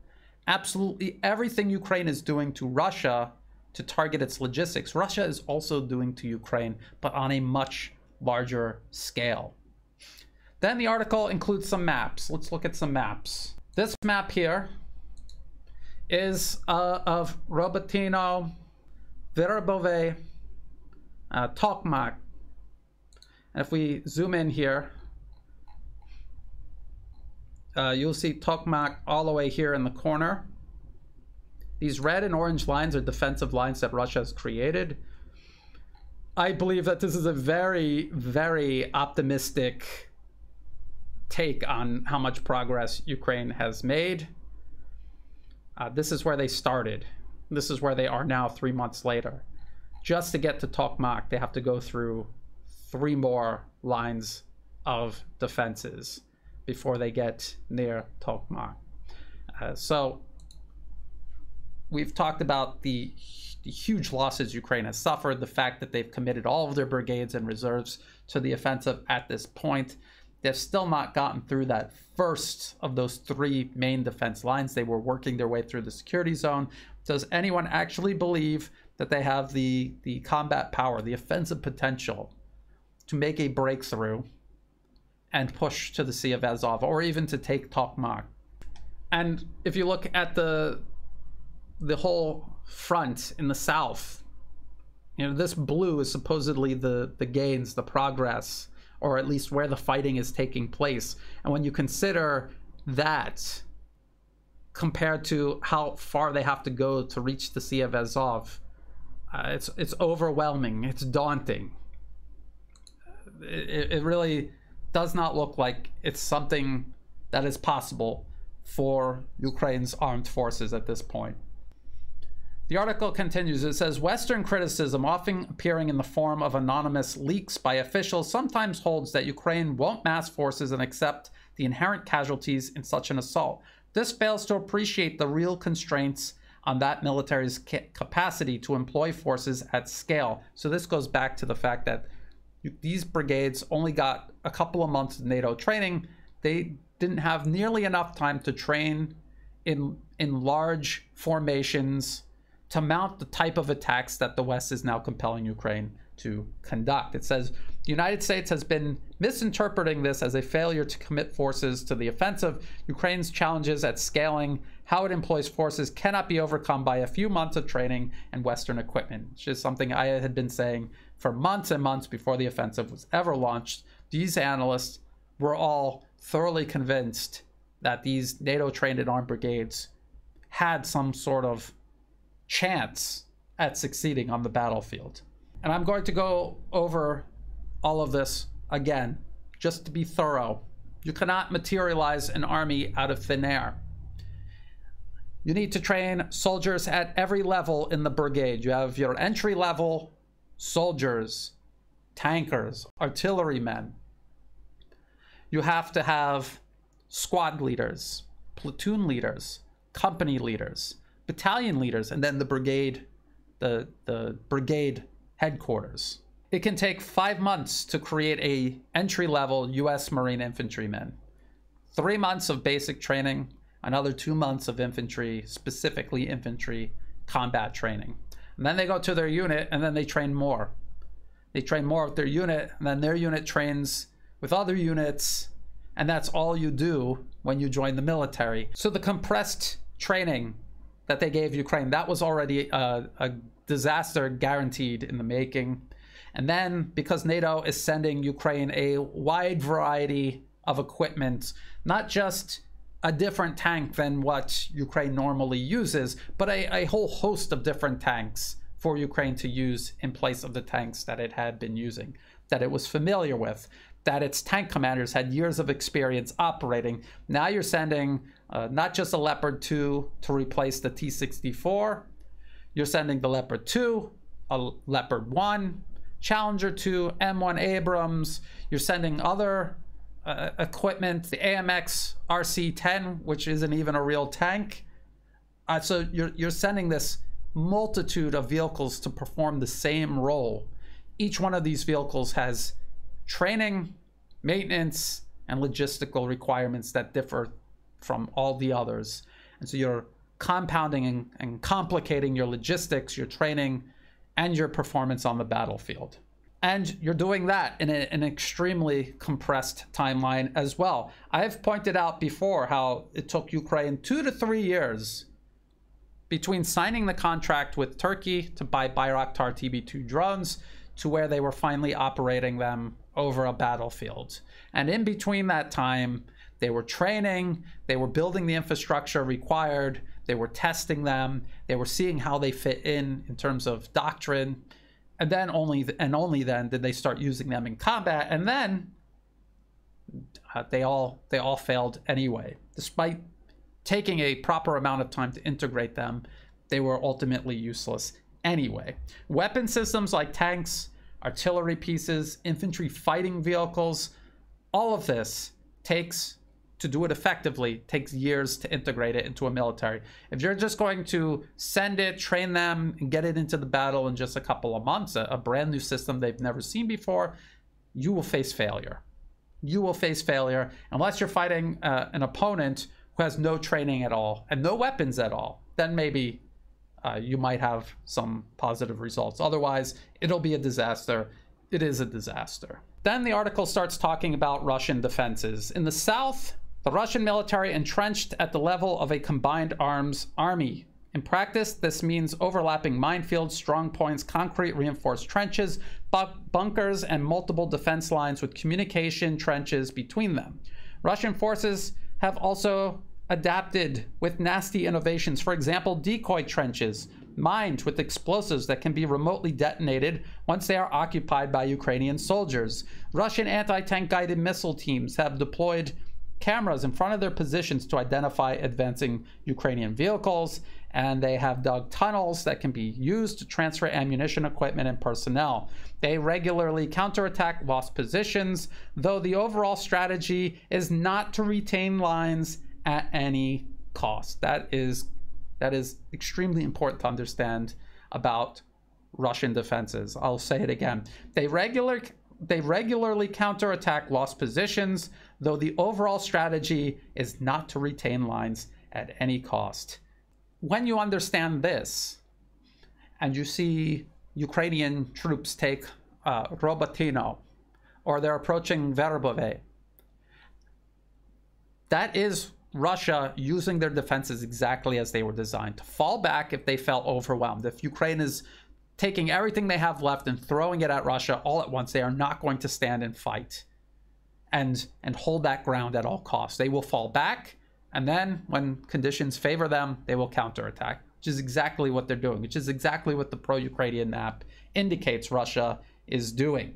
[SPEAKER 1] absolutely everything Ukraine is doing to Russia to target its logistics, Russia is also doing to Ukraine, but on a much larger scale. Then the article includes some maps. Let's look at some maps. This map here is of Robotyne, Verbove, Tokmak. And if we zoom in here, you'll see Tokmak all the way here in the corner. These red and orange lines are defensive lines that Russia has created. I believe that this is a very, very optimistic take on how much progress Ukraine has made. This is where they started. This is where they are now 3 months later. Just to get to Tokmak, they have to go through 3 more lines of defenses before they get near Tokmak. So we've talked about the huge losses Ukraine has suffered, the fact that they've committed all of their brigades and reserves to the offensive at this point. They've still not gotten through that first of those 3 main defense lines. They were working their way through the security zone. Does anyone actually believe that they have the combat power, the offensive potential to make a breakthrough and push to the Sea of Azov, or even to take Tokmak? And if you look at the whole front in the south, you know, this blue is supposedly the gains, the progress, or at least where the fighting is taking place. And when you consider that compared to how far they have to go to reach the Sea of Azov, it's overwhelming, it's daunting. It really does not look like it's something that is possible for Ukraine's armed forces at this point. The article continues. It says, Western criticism, often appearing in the form of anonymous leaks by officials, sometimes holds that Ukraine won't mass forces and accept the inherent casualties in such an assault. This fails to appreciate the real constraints on that military's capacity to employ forces at scale. So this goes back to the fact that these brigades only got a couple of months of NATO training. They didn't have nearly enough time to train in large formations to mount the type of attacks that the West is now compelling Ukraine to conduct. It says, the United States has been misinterpreting this as a failure to commit forces to the offensive. Ukraine's challenges at scaling how it employs forces cannot be overcome by a few months of training and Western equipment, which is something I had been saying for months and months before the offensive was ever launched. These analysts were all thoroughly convinced that these NATO-trained and armed brigades had some sort of chance at succeeding on the battlefield. And I'm going to go over all of this again, just to be thorough. You cannot materialize an army out of thin air. You need to train soldiers at every level in the brigade. You have your entry level soldiers, tankers, artillerymen. You have to have squad leaders, platoon leaders, company leaders, battalion leaders, and then the brigade, the brigade headquarters. It can take 5 months to create a entry-level U.S. Marine infantryman. 3 months of basic training, another 2 months of infantry, specifically infantry combat training. And then they go to their unit, and then they train more. They train more with their unit, and then their unit trains with other units, and that's all you do when you join the military. So the compressed training that they gave Ukraine, that was already a disaster guaranteed in the making. And then, because NATO is sending Ukraine a wide variety of equipment, not just a different tank than what Ukraine normally uses, but a whole host of different tanks for Ukraine to use in place of the tanks that it had been using, that it was familiar with, that its tank commanders had years of experience operating. Now you're sending not just a Leopard 2 to replace the T-64, you're sending the Leopard 2, a Leopard 1, Challenger 2, M1 Abrams. You're sending other equipment, the AMX RC-10, which isn't even a real tank. So you're sending this multitude of vehicles to perform the same role. Each one of these vehicles has training, maintenance, and logistical requirements that differ from all the others. And so you're compounding and complicating your logistics, your training, and your performance on the battlefield. And you're doing that in an extremely compressed timeline as well. I've pointed out before how it took Ukraine 2 to 3 years between signing the contract with Turkey to buy Bayraktar TB2 drones to where they were finally operating them over a battlefield. And in between that time, they were training, they were building the infrastructure required, they were testing them, they were seeing how they fit in terms of doctrine, and then only then did they start using them in combat, and then they all failed anyway. Despite taking a proper amount of time to integrate them, they were ultimately useless anyway. Weapon systems like tanks, artillery pieces, infantry fighting vehicles, all of this to do it effectively, takes years to integrate it into a military. If you're just going to send it, train them, and get it into the battle in just a couple of months, a brand new system they've never seen before, you will face failure. You will face failure unless you're fighting an opponent who has no training at all and no weapons at all. Then maybe you might have some positive results. Otherwise, it'll be a disaster. It is a disaster. Then the article starts talking about Russian defenses. In the south, the Russian military entrenched at the level of a combined arms army. In practice, this means overlapping minefields, strong points, concrete reinforced trenches, bunkers, and multiple defense lines with communication trenches between them. Russian forces have also adapted with nasty innovations. For example, decoy trenches, mined with explosives that can be remotely detonated once they are occupied by Ukrainian soldiers. Russian anti-tank guided missile teams have deployed cameras in front of their positions to identify advancing Ukrainian vehicles, and they have dug tunnels that can be used to transfer ammunition, equipment, and personnel. They regularly counterattack lost positions, though the overall strategy is not to retain lines at any cost. That is extremely important to understand about Russian defenses. I'll say it again. They regularly counterattack lost positions, though the overall strategy is not to retain lines at any cost. When you understand this, and you see Ukrainian troops take Robotyne, or they're approaching Verbove, that is Russia using their defenses exactly as they were designed, to fall back if they felt overwhelmed. If Ukraine is taking everything they have left and throwing it at Russia all at once, they are not going to stand and fight and hold that ground at all costs. They will fall back, and then when conditions favor them, they will counterattack, which is exactly what they're doing, which is exactly what the pro-Ukrainian map indicates Russia is doing.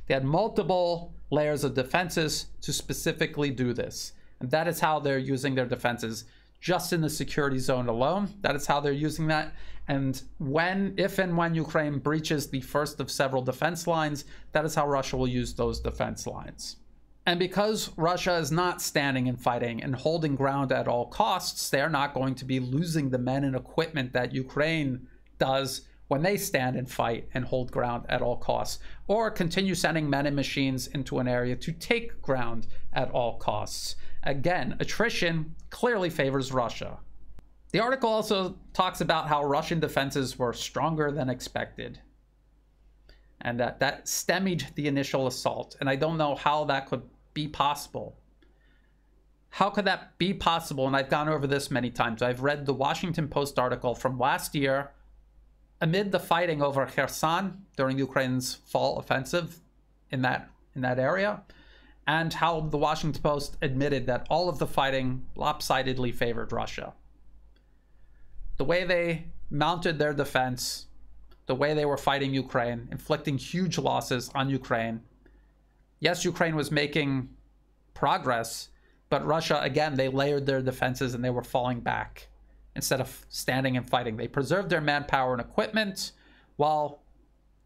[SPEAKER 1] They had multiple layers of defenses to specifically do this. And that is how they're using their defenses, just in the security zone alone. That is how they're using that. And if and when Ukraine breaches the first of several defense lines, that is how Russia will use those defense lines. And because Russia is not standing and fighting and holding ground at all costs, they're not going to be losing the men and equipment that Ukraine does when they stand and fight and hold ground at all costs, or continue sending men and machines into an area to take ground at all costs. Again, attrition clearly favors Russia. The article also talks about how Russian defenses were stronger than expected, and that stymied the initial assault. And I don't know how that could be possible. How could that be possible? And I've gone over this many times. I've read the Washington Post article from last year. Amid the fighting over Kherson during Ukraine's fall offensive in that area, and how the Washington Post admitted that all of the fighting lopsidedly favored Russia. The way they mounted their defense, the way they were fighting Ukraine, inflicting huge losses on Ukraine. Yes, Ukraine was making progress, but Russia, again, they layered their defenses and they were falling back instead of standing and fighting. They preserved their manpower and equipment while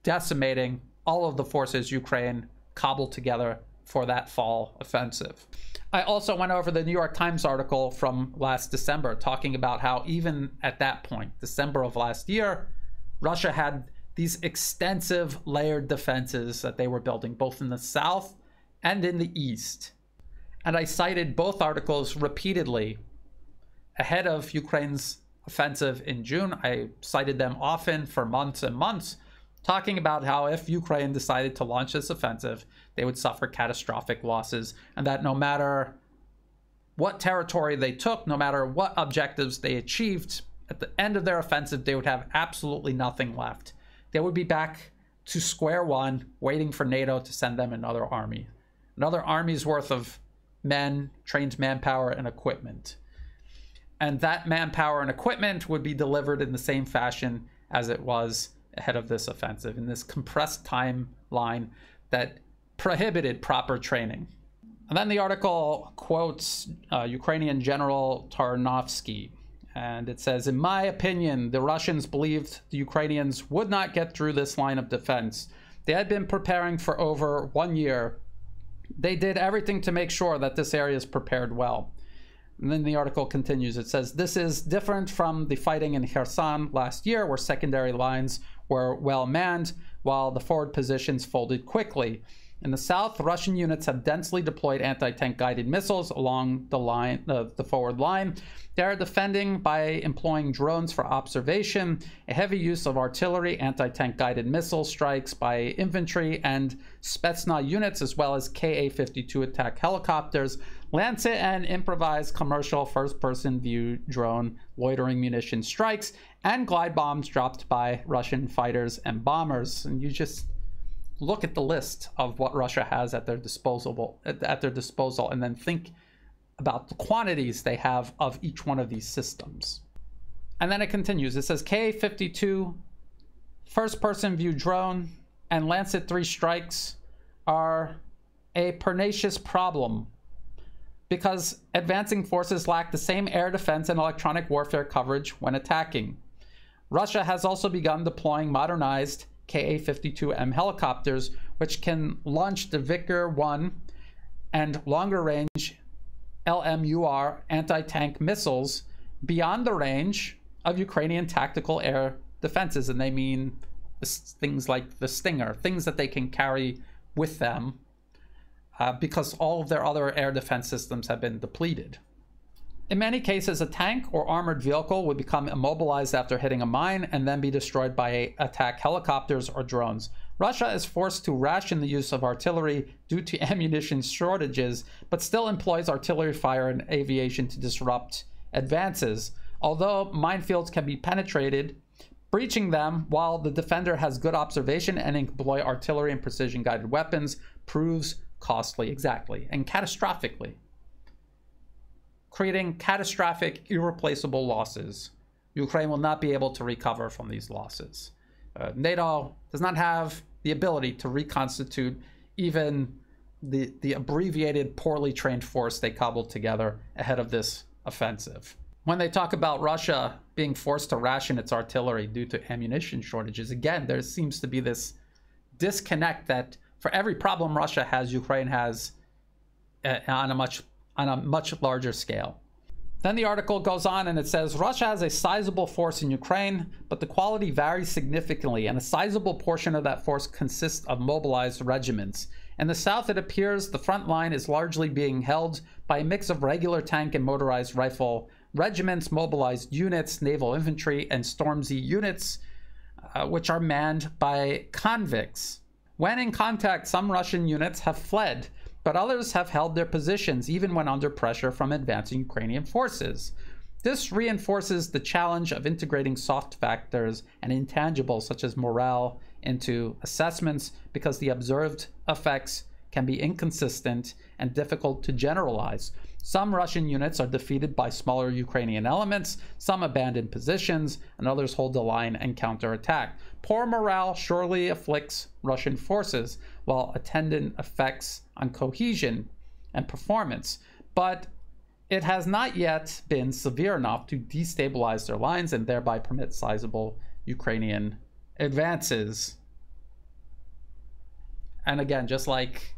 [SPEAKER 1] decimating all of the forces Ukraine cobbled together for that fall offensive. I also went over the New York Times article from last December, talking about how even at that point, December of last year, Russia had these extensive layered defenses that they were building both in the south and in the east. And I cited both articles repeatedly ahead of Ukraine's offensive in June. I cited them often for months and months, talking about how if Ukraine decided to launch this offensive, they would suffer catastrophic losses, and that no matter what territory they took, no matter what objectives they achieved, at the end of their offensive, they would have absolutely nothing left. They would be back to square one, waiting for NATO to send them another army's worth of men, trained manpower, and equipment. And that manpower and equipment would be delivered in the same fashion as it was ahead of this offensive, in this compressed timeline that prohibited proper training. And then the article quotes Ukrainian General Tarnovsky, and it says, "In my opinion, the Russians believed the Ukrainians would not get through this line of defense. They had been preparing for over 1 year. They did everything to make sure that this area is prepared well." And then the article continues. It says, "This is different from the fighting in Kherson last year, where secondary lines were well manned, while the forward positions folded quickly. In the south, Russian units have densely deployed anti-tank guided missiles along the line, the forward line. They are defending by employing drones for observation, a heavy use of artillery, anti-tank guided missile strikes by infantry and Spetsnaz units, as well as Ka-52 attack helicopters, Lancet and improvised commercial first-person view drone loitering munition strikes, and glide bombs dropped by Russian fighters and bombers." And you just look at the list of what Russia has at their disposal, and then think about the quantities they have of each one of these systems. And then it continues. It says Ka-52 first-person view drone and Lancet 3 strikes are a pernicious problem because advancing forces lack the same air defense and electronic warfare coverage when attacking. Russia has also begun deploying modernized Ka-52M helicopters, which can launch the Vickers-1 and longer-range LMUR anti-tank missiles beyond the range of Ukrainian tactical air defenses. And they mean things like the Stinger, things that they can carry with them because all of their other air defense systems have been depleted. In many cases, a tank or armored vehicle would become immobilized after hitting a mine and then be destroyed by attack helicopters or drones. Russia is forced to ration the use of artillery due to ammunition shortages, but still employs artillery fire and aviation to disrupt advances. Although minefields can be penetrated, breaching them while the defender has good observation and can employ artillery and precision-guided weapons proves costly, exactly, and catastrophically, creating catastrophic, irreplaceable losses. Ukraine will not be able to recover from these losses. NATO does not have the ability to reconstitute even the abbreviated, poorly trained force they cobbled together ahead of this offensive. When they talk about Russia being forced to ration its artillery due to ammunition shortages, again, there seems to be this disconnect that for every problem Russia has, Ukraine has on a much larger scale. Then the article goes on and it says, Russia has a sizable force in Ukraine, but the quality varies significantly, and a sizable portion of that force consists of mobilized regiments. In the south, it appears the front line is largely being held by a mix of regular tank and motorized rifle regiments, mobilized units, naval infantry, and Stormzy units, which are manned by convicts. When in contact, some Russian units have fled, but others have held their positions even when under pressure from advancing Ukrainian forces. This reinforces the challenge of integrating soft factors and intangibles such as morale into assessments, because the observed effects can be inconsistent and difficult to generalize. Some Russian units are defeated by smaller Ukrainian elements, some abandon positions, and others hold the line and counterattack. Poor morale surely afflicts Russian forces, while attendant effects on cohesion and performance, but it has not yet been severe enough to destabilize their lines and thereby permit sizable Ukrainian advances. And again, just like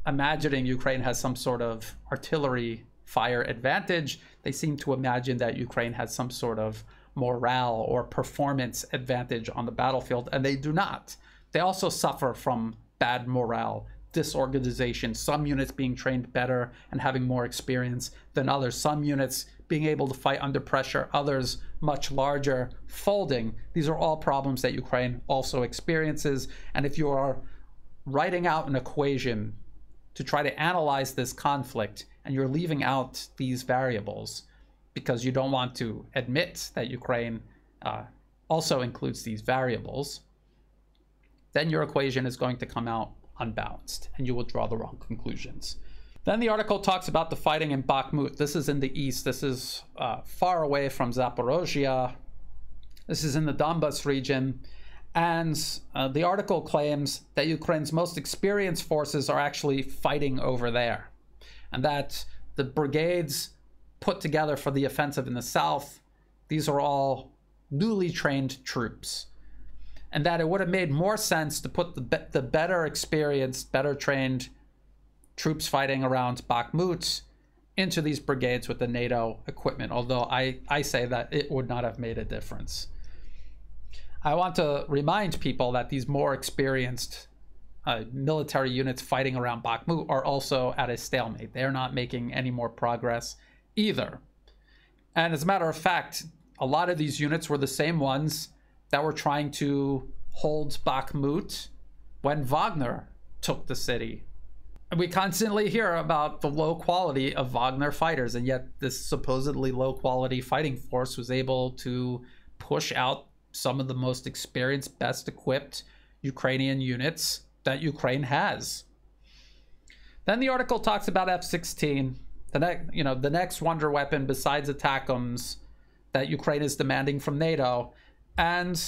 [SPEAKER 1] imagining Ukraine has some sort of artillery fire advantage, they seem to imagine that Ukraine has some sort of morale or performance advantage on the battlefield, and they do not. They also suffer from bad morale, disorganization, some units being trained better and having more experience than others, some units being able to fight under pressure, others much larger, folding. These are all problems that Ukraine also experiences, and if you are writing out an equation to try to analyze this conflict and you're leaving out these variables because you don't want to admit that Ukraine also includes these variables, then your equation is going to come out unbalanced and you will draw the wrong conclusions. Then the article talks about the fighting in Bakhmut. This is in the east. This is far away from Zaporozhye. This is in the Donbass region. And the article claims that Ukraine's most experienced forces are actually fighting over there, and that the brigades put together for the offensive in the south, these are all newly trained troops, and that it would have made more sense to put the better experienced, better trained troops fighting around Bakhmut into these brigades with the NATO equipment, although I say that it would not have made a difference. I want to remind people that these more experienced military units fighting around Bakhmut are also at a stalemate. They're not making any more progress either. And as a matter of fact, a lot of these units were the same ones that were trying to hold Bakhmut when Wagner took the city. And we constantly hear about the low quality of Wagner fighters, and yet this supposedly low quality fighting force was able to push out some of the most experienced, best equipped Ukrainian units that Ukraine has. Then the article talks about F-16, the next wonder weapon besides ATACMS that Ukraine is demanding from NATO. And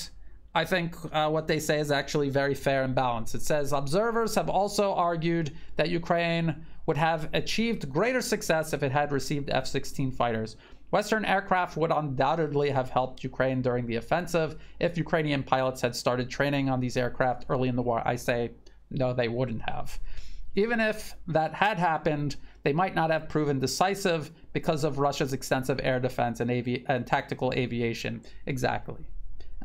[SPEAKER 1] I think what they say is actually very fair and balanced. It says, observers have also argued that Ukraine would have achieved greater success if it had received F-16 fighters. Western aircraft would undoubtedly have helped Ukraine during the offensive if Ukrainian pilots had started training on these aircraft early in the war. I say, no, they wouldn't have. Even if that had happened, they might not have proven decisive because of Russia's extensive air defense and tactical aviation. Exactly.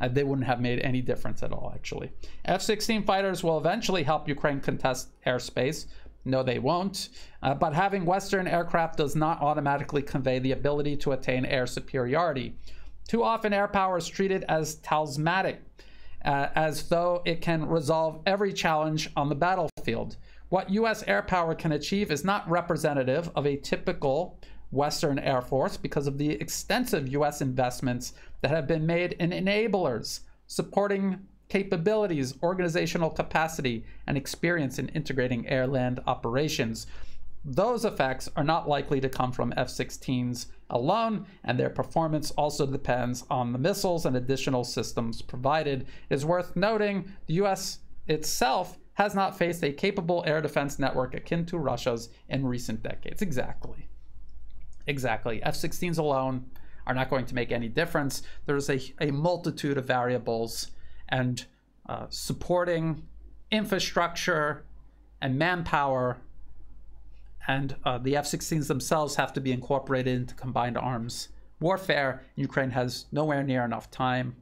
[SPEAKER 1] They wouldn't have made any difference at all, actually. F-16 fighters will eventually help Ukraine contest airspace. No, they won't. But having Western aircraft does not automatically convey the ability to attain air superiority. Too often, air power is treated as talismanic, as though it can resolve every challenge on the battlefield. What U.S. air power can achieve is not representative of a typical Western Air Force because of the extensive U.S. investments that have been made in enablers, supporting capabilities, organizational capacity, and experience in integrating air-land operations. Those effects are not likely to come from F-16s alone, and their performance also depends on the missiles and additional systems provided. It is worth noting the U.S. itself has not faced a capable air defense network akin to Russia's in recent decades. Exactly. F-16s alone are not going to make any difference. There's a multitude of variables, and supporting infrastructure and manpower and the F-16s themselves have to be incorporated into combined arms warfare. Ukraine has nowhere near enough time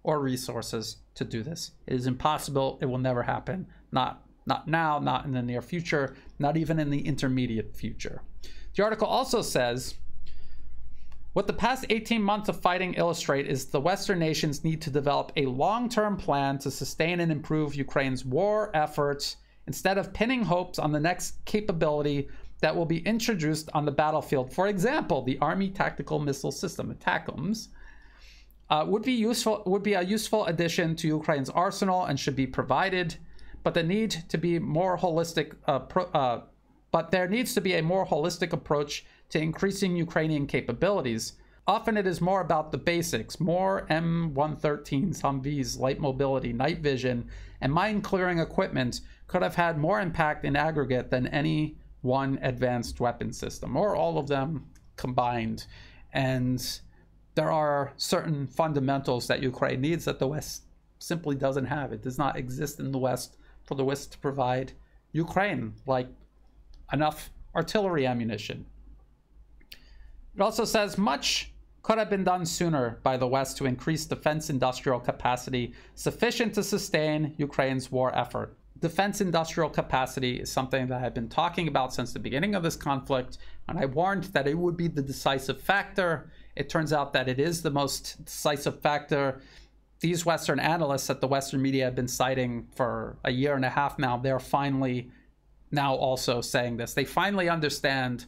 [SPEAKER 1] or resources to do this. It is impossible. It will never happen. Not now, not in the near future, not even in the intermediate future. The article also says, what the past 18 months of fighting illustrate is the Western nations need to develop a long-term plan to sustain and improve Ukraine's war efforts instead of pinning hopes on the next capability that will be introduced on the battlefield. For example, the Army Tactical Missile System, ATACMS, would be a useful addition to Ukraine's arsenal and should be provided, but there needs to be a more holistic approach to increasing Ukrainian capabilities. Often it is more about the basics, more M113s, Humvees, light mobility, night vision, and mine-clearing equipment could have had more impact in aggregate than any one advanced weapon system, or all of them combined. And there are certain fundamentals that Ukraine needs that the West simply doesn't have. It does not exist in the West for the West to provide Ukraine, like enough artillery ammunition. It also says much could have been done sooner by the West to increase defense industrial capacity sufficient to sustain Ukraine's war effort. Defense industrial capacity is something that I've been talking about since the beginning of this conflict, and I warned that it would be the decisive factor. It turns out that it is the most decisive factor. These Western analysts that the Western media have been citing for a year and a half now, they're finally now also saying this. They finally understand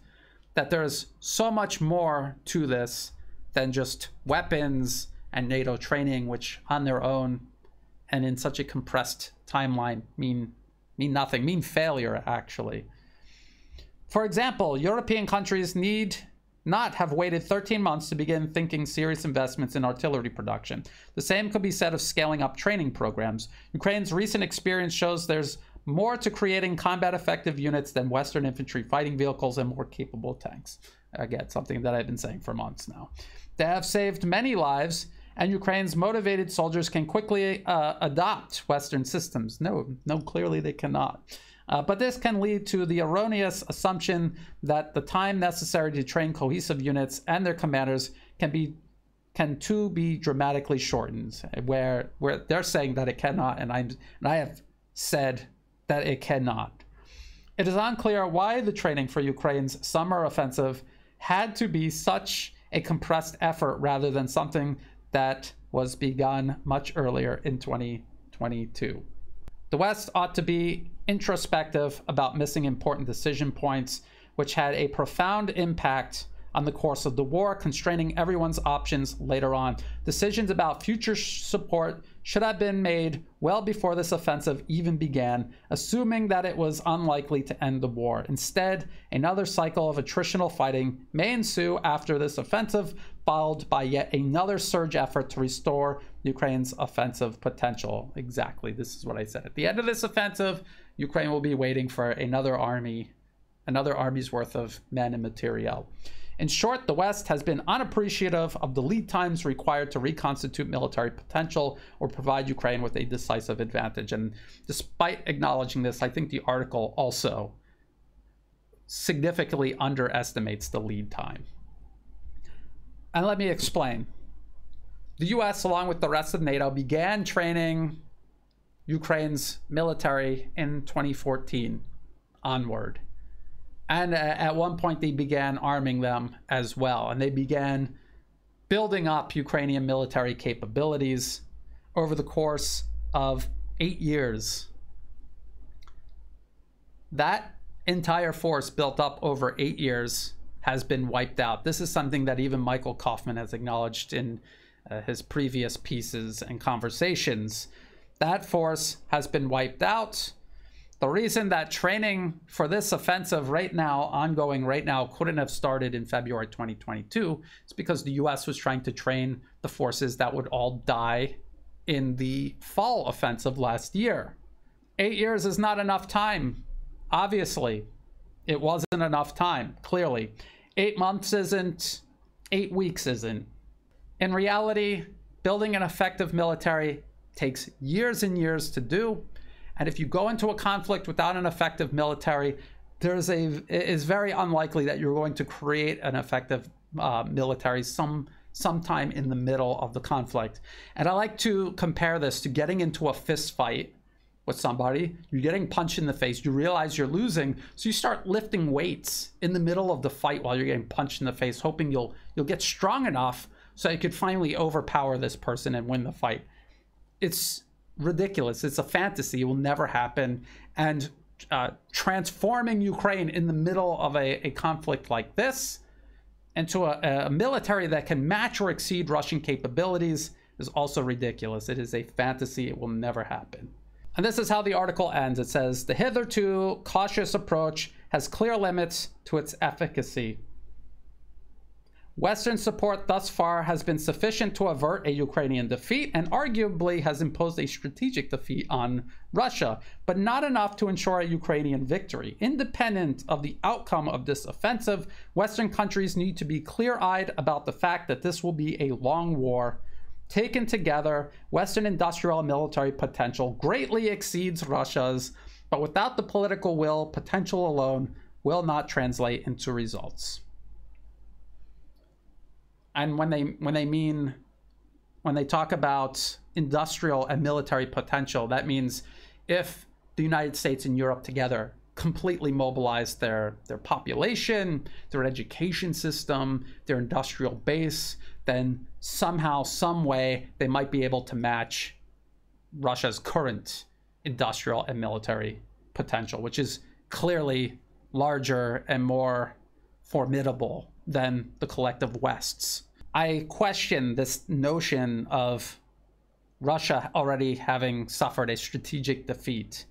[SPEAKER 1] that there's so much more to this than just weapons and NATO training, which on their own and in such a compressed timeline mean nothing, mean failure, actually. For example, European countries need not have waited 13 months to begin thinking serious investments in artillery production. The same could be said of scaling up training programs. Ukraine's recent experience shows there's more to creating combat-effective units than Western infantry fighting vehicles and more capable tanks. Again, something that I've been saying for months now. They have saved many lives, and Ukraine's motivated soldiers can quickly adopt Western systems. No, clearly they cannot. But this can lead to the erroneous assumption that the time necessary to train cohesive units and their commanders can too be dramatically shortened, where they're saying that it cannot, and I have said that it cannot. It is unclear why the training for Ukraine's summer offensive had to be such a compressed effort rather than something that was begun much earlier in 2022. The West ought to be introspective about missing important decision points, which had a profound impact on the course of the war, constraining everyone's options later on. Decisions about future support should have been made well before this offensive even began, assuming that it was unlikely to end the war. Instead, another cycle of attritional fighting may ensue after this offensive, followed by yet another surge effort to restore Ukraine's offensive potential. Exactly, this is what I said. At the end of this offensive, Ukraine will be waiting for another army's worth of men and materiel. In short, the West has been unappreciative of the lead times required to reconstitute military potential or provide Ukraine with a decisive advantage. And despite acknowledging this, I think the article also significantly underestimates the lead time. And let me explain. The US, along with the rest of NATO, began training Ukraine's military in 2014 onward. And at one point, they began arming them as well. And they began building up Ukrainian military capabilities over the course of 8 years. That entire force built up over 8 years has been wiped out. This is something that even Michael Kofman has acknowledged in his previous pieces and conversations. That force has been wiped out. The reason that training for this offensive ongoing right now, couldn't have started in February 2022 is because the US was trying to train the forces that would all die in the fall offensive last year. 8 years is not enough time. Obviously, it wasn't enough time, clearly. 8 months isn't 8 weeks isn't. In reality, building an effective military takes years and years to do. And if you go into a conflict without an effective military, it is very unlikely that you're going to create an effective military sometime in the middle of the conflict. And I like to compare this to getting into a fist fight with somebody. You're getting punched in the face, you realize you're losing, so you start lifting weights in the middle of the fight while you're getting punched in the face, hoping you'll get strong enough so you could finally overpower this person and win the fight. It's ridiculous. It's a fantasy. It will never happen. And transforming Ukraine in the middle of a conflict like this into a military that can match or exceed Russian capabilities is also ridiculous. It is a fantasy. It will never happen. And this is how the article ends. It says, the hitherto cautious approach has clear limits to its efficacy. Western support thus far has been sufficient to avert a Ukrainian defeat and arguably has imposed a strategic defeat on Russia, but not enough to ensure a Ukrainian victory. Independent of the outcome of this offensive, Western countries need to be clear-eyed about the fact that this will be a long war. Taken together, Western industrial and military potential greatly exceeds Russia's, but without the political will, potential alone will not translate into results. And when they talk about industrial and military potential, that means if the United States and Europe together completely mobilize their population, their education system, their industrial base, then somehow, some way, they might be able to match Russia's current industrial and military potential, which is clearly larger and more formidable than the collective West's. I question this notion of Russia already having suffered a strategic defeat.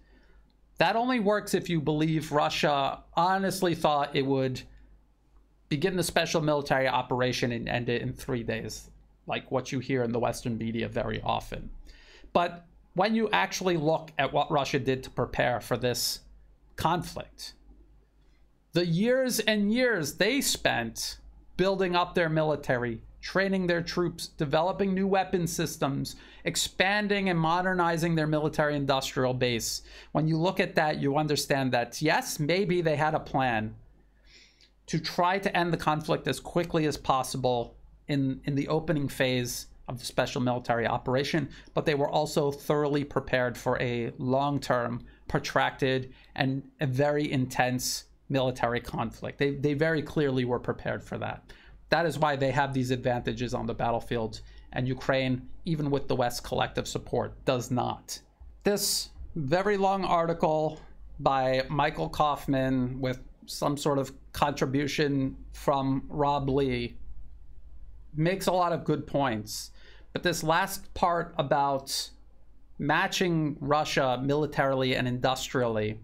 [SPEAKER 1] That only works if you believe Russia honestly thought it would begin the special military operation and end it in 3 days, like what you hear in the Western media very often. But when you actually look at what Russia did to prepare for this conflict, the years and years they spent building up their military, training their troops, developing new weapon systems, expanding and modernizing their military industrial base. When you look at that, you understand that, yes, maybe they had a plan to try to end the conflict as quickly as possible in the opening phase of the special military operation, but they were also thoroughly prepared for a long-term, protracted, and a very intense military conflict. They very clearly were prepared for that. That is why they have these advantages on the battlefield, and Ukraine, even with the West's collective support, does not. This very long article by Michael Kofman with some sort of contribution from Rob Lee makes a lot of good points. But this last part about matching Russia militarily and industrially,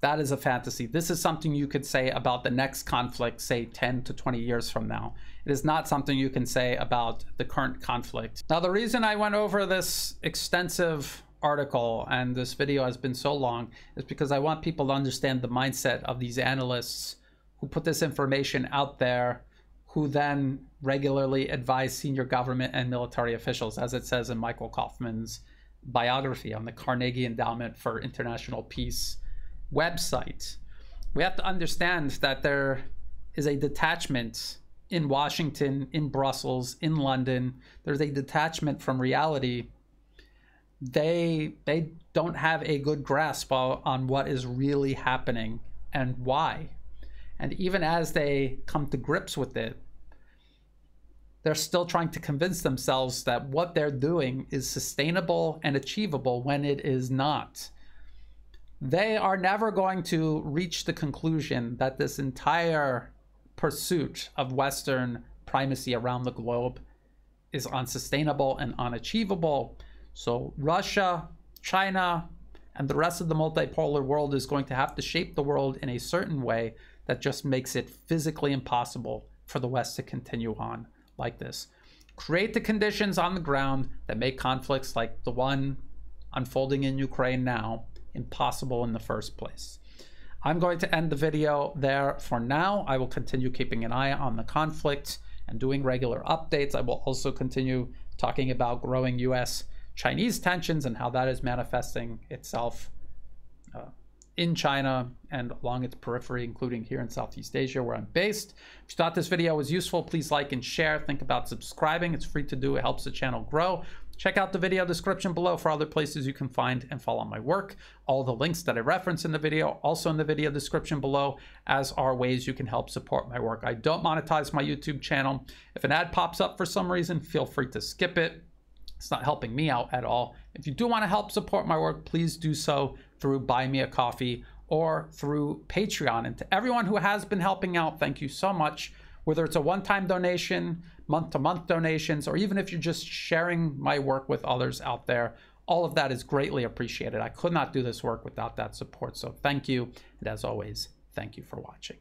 [SPEAKER 1] that is a fantasy. This is something you could say about the next conflict, say 10 to 20 years from now. It is not something you can say about the current conflict. Now, the reason I went over this extensive article and this video has been so long is because I want people to understand the mindset of these analysts who put this information out there, who then regularly advise senior government and military officials, as it says in Michael Kofman's biography on the Carnegie Endowment for International Peace website. We have to understand that there is a detachment in Washington, in Brussels, in London. There's a detachment from reality. They don't have a good grasp on what is really happening and why. And even as they come to grips with it, they're still trying to convince themselves that what they're doing is sustainable and achievable when it is not. They are never going to reach the conclusion that this entire pursuit of Western primacy around the globe is unsustainable and unachievable. So Russia, China, and the rest of the multipolar world is going to have to shape the world in a certain way that just makes it physically impossible for the West to continue on like this. Create the conditions on the ground that make conflicts like the one unfolding in Ukraine now impossible in the first place. I'm going to end the video there for now. I will continue keeping an eye on the conflict and doing regular updates. I will also continue talking about growing US-Chinese tensions and how that is manifesting itself in China and along its periphery, including here in Southeast Asia, where I'm based. If you thought this video was useful, please like and share. Think about subscribing. It's free to do. It helps the channel grow. Check out the video description below for other places you can find and follow my work. All the links that I reference in the video, also in the video description below, as are ways you can help support my work. I don't monetize my YouTube channel. If an ad pops up for some reason, feel free to skip it. It's not helping me out at all. If you do want to help support my work, please do so through Buy Me a Coffee or through Patreon. And to everyone who has been helping out, thank you so much. Whether it's a one-time donation, month-to-month donations, or even if you're just sharing my work with others out there, all of that is greatly appreciated. I could not do this work without that support. So thank you. And as always, thank you for watching.